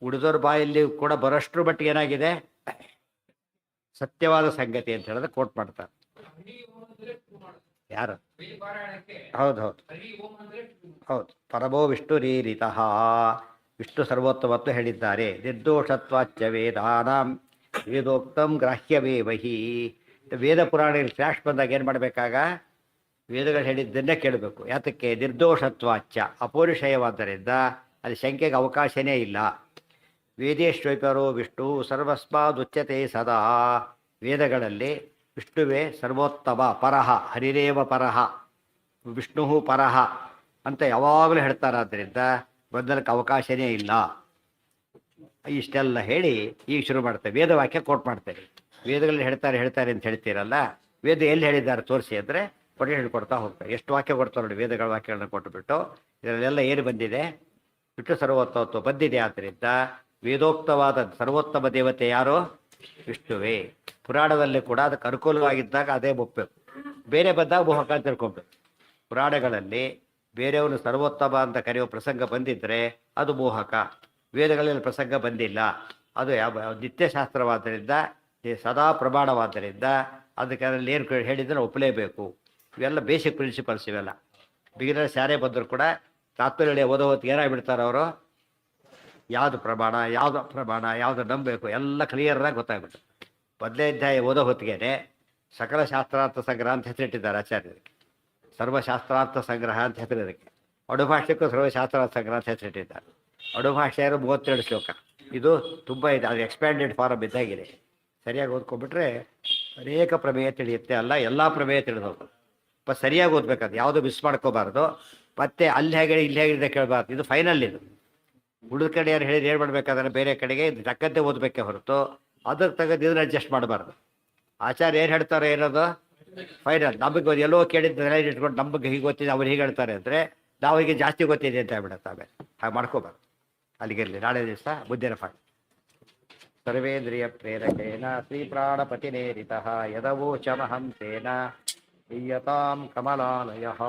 ಉಳಿದೋರ ಬಾಯಲ್ಲಿ ಕೂಡ ಬರೋಷ್ಟ್ರ ಮಟ್ಟಿಗೆ ಏನಾಗಿದೆ? ಸತ್ಯವಾದ ಸಂಗತಿ ಅಂತ ಹೇಳಿದ್ರೆ ಕೋಟ್ ಮಾಡ್ತಾರೆ. ಯಾರು? ಹೌದು ಹೌದು ಹೌದು. ಪರಮೋ ವಿಷ್ಣುರೀರಿತಃ. ವಿಷ್ಣು ಸರ್ವೋತ್ತಮತ್ವ ಹೇಳಿದ್ದಾರೆ. ನಿರ್ದೋಷತ್ವಾಚ್ಯ ವೇದಾನಾಂ ವೇದೋಕ್ತಂ ಗ್ರಾಹ್ಯವೇವಹಿ. ವೇದ ಪುರಾಣದಲ್ಲಿ ಫ್ಲಾಶ್ ಬಂದಾಗ ಏನು ಮಾಡಬೇಕಾಗ? ವೇದಗಳು ಹೇಳಿದ್ದನ್ನೇ ಕೇಳಬೇಕು. ಯಾತಕ್ಕೆ? ನಿರ್ದೋಷತ್ವಾಚ್ಯ, ಅಪೌರುಷಯವಾದ್ದರಿಂದ ಅಲ್ಲಿ ಶಂಕೆಗೆ ಅವಕಾಶನೇ ಇಲ್ಲ. ವೇದೇಶ್ವೈಪರೋ ವಿಷ್ಣು ಸರ್ವಸ್ಮಾದುಚ್ಯತೆ ಸದಾ. ವೇದಗಳಲ್ಲಿ ವಿಷ್ಣುವೇ ಸರ್ವೋತ್ತಮ, ಪರಹ, ಹರಿರೇವ ಪರಹ, ವಿಷ್ಣು ಪರಹ ಅಂತ ಯಾವಾಗಲೂ ಹೇಳ್ತಾರಾದ್ದರಿಂದ ಗೊಂದಲಕ್ಕೆ ಅವಕಾಶನೇ ಇಲ್ಲ. ಇಷ್ಟೆಲ್ಲ ಹೇಳಿ ಈಗ ಶುರು ಮಾಡ್ತೇವೆ. ವೇದವಾಕ್ಯ ಕೋಟ್ ಮಾಡ್ತೇವೆ. ವೇದಗಳಲ್ಲಿ ಹೇಳ್ತಾರೆ ಅಂತ ಹೇಳ್ತೀರಲ್ಲ, ವೇದ ಎಲ್ಲಿ ಹೇಳಿದ್ದಾರೆ ತೋರಿಸಿ ಅಂದರೆ ಕೊಟ್ಟೆ ಹೇಳ್ಕೊಡ್ತಾ ಹೋಗ್ತಾರೆ. ಎಷ್ಟು ವಾಕ್ಯ ಕೊಡ್ತಾರೆ ನೋಡಿ, ವೇದಗಳ ವಾಕ್ಯಗಳನ್ನ ಕೊಟ್ಟುಬಿಟ್ಟು ಇದರಲ್ಲೆಲ್ಲ ಏನು ಬಂದಿದೆ? ವಿಷ್ಣು ಸರ್ವೋತ್ತಮತ್ವ ಬಂದಿದೆ. ಆದ್ದರಿಂದ ವೇದೋಕ್ತವಾದ ಸರ್ವೋತ್ತಮ ದೇವತೆ ಯಾರು? ವಿಷ್ಣುವೇ. ಪುರಾಣದಲ್ಲಿ ಕೂಡ ಅದಕ್ಕೆ ಅನುಕೂಲವಾಗಿದ್ದಾಗ ಅದೇ ಒಪ್ಪಬೇಕು, ಬೇರೆ ಬಂದಾಗ ಮೋಹಕ ಅಂತ ತಿಳ್ಕೊಬೇಕು. ಪುರಾಣಗಳಲ್ಲಿ ಬೇರೆಯವರು ಸರ್ವೋತ್ತಮ ಅಂತ ಕರೆಯುವ ಪ್ರಸಂಗ ಬಂದಿದ್ದರೆ ಅದು ಮೋಹಕ. ವೇದಗಳಲ್ಲಿ ಪ್ರಸಂಗ ಬಂದಿಲ್ಲ. ಅದು ಯಾವ ನಿತ್ಯಶಾಸ್ತ್ರವಾದ್ದರಿಂದ, ಸದಾ ಪ್ರಮಾಣವಾದ್ದರಿಂದ ಅದಕ್ಕೆ ಅದರಲ್ಲಿ ಏನು ಹೇಳಿದ್ರೆ ಒಪ್ಪಲೇಬೇಕು. ಇವೆಲ್ಲ ಬೇಸಿಕ್ ಪ್ರಿನ್ಸಿಪಲ್ಸ್. ಇವೆಲ್ಲ ಬಿಗಿನರ್ಸ್ ಯಾರೇ ಬಂದರೂ ಕೂಡ ತಾತ್ಪರ್ಯ ಓದೋ ಹೊತ್ತಿಗೆ ಏನಾಗ್ಬಿಡ್ತಾರೆ ಅವರು? ಯಾವುದು ಪ್ರಮಾಣ, ಯಾವುದು ಅಪ್ರಮಾಣ, ಯಾವುದು ನಂಬಬೇಕು ಎಲ್ಲ ಕ್ಲಿಯರಾಗಿ ಗೊತ್ತಾಗ್ಬಿಟ್ಟು. ಮೊದಲೇ ಅಧ್ಯಾಯ ಓದೋ ಹೊತ್ತಿಗೆ ಸಕಲ ಶಾಸ್ತ್ರಾರ್ಥ ಸಂಗ್ರಹ ಅಂತ ಹೆಸರಿಟ್ಟಿದ್ದಾರೆ ಆಚಾರ್ಯರಿಗೆ. ಸರ್ವಶಾಸ್ತ್ರಾರ್ಥ ಸಂಗ್ರಹ ಅಂತ ಹೆಸರಿದಕ್ಕೆ. ಅಡುಭಾಷ್ಯಕ್ಕೂ ಸರ್ವಶಾಸ್ತ್ರಾರ್ಥ ಸಂಗ್ರಹ ಅಂತ ಹೆಸರಿಟ್ಟಿದ್ದಾರೆ. ಅಡುಭಾಷ್ಯ 32 ಶ್ಲೋಕ. ಇದು ತುಂಬ ಇದೆ, ಅದು ಎಕ್ಸ್ಪ್ಯಾಂಡೆಡ್ ಫಾರಮ್ ಇದ್ದಾಗಿದೆ. ಸರಿಯಾಗಿ ಓದ್ಕೊಂಡ್ಬಿಟ್ರೆ ಅನೇಕ ಪ್ರಮೇಯ ತಿಳಿಯುತ್ತೆ. ಅಲ್ಲ ಎಲ್ಲ ಪ್ರಮೇಯ ತಿಳಿದೋದು. ಸರಿಯಾಗಿ ಓದ್ಬೇಕಾದ್ರೆ ಯಾವುದೂ ಮಿಸ್ ಮಾಡ್ಕೋಬಾರ್ದು. ಮತ್ತೆ ಅಲ್ಲಿ ಹೇಗೆ ಇಲ್ಲಿ ಹೇಗಿದೆ ಕೇಳಬಾರ್ದು. ಇದು ಫೈನಲ್. ಇದು ಉಳಿದ ಕಡೆ ಯಾರು ಹೇಳಿ ಏನು ಮಾಡಬೇಕಾದ್ರೆ ಬೇರೆ ಕಡೆಗೆ ತಕ್ಕಂತೆ ಓದಬೇಕೇ ಹೊರತು ಅದಕ್ಕೆ ತಗದು ಇದನ್ನು ಅಡ್ಜಸ್ಟ್ ಮಾಡಬಾರ್ದು. ಆಚಾರ್ಯ ಏನು ಹೇಳ್ತಾರೆ ಏನದು ಫೈನಲ್. ನಮಗೆ ಎಲ್ಲೋ ಕೇಳಿದ್ದ ಇಟ್ಕೊಂಡು ನಮಗೆ ಹೀಗೆ ಗೊತ್ತಿದೆ, ಅವ್ರು ಹೀಗೆ ಹೇಳ್ತಾರೆ ಅಂದರೆ ನಾವು ಹೀಗೆ ಜಾಸ್ತಿ ಗೊತ್ತಿದೆ ಅಂತ ಹೇಳ್ಬಿಡುತ್ತೆ. ಆಮೇಲೆ ಹಾಗೆ ಮಾಡ್ಕೋಬಾರ್ದು. ಅಲ್ಲಿಗಿರಲಿ, ನಾಳೆ ದಿವಸ ಬುದ್ಧಿರ ಪಾಠ. ಸರ್ವೇಂದ್ರಿಯ ಪ್ರೇರಕೇನ ಶ್ರೀ ಪ್ರಾಣಪತಿನೇರಿತಃ ಯದವೋಚಮಹಂ ತೇನ ಈಯತಾಂ ಕಮಲಾಲಯಃ.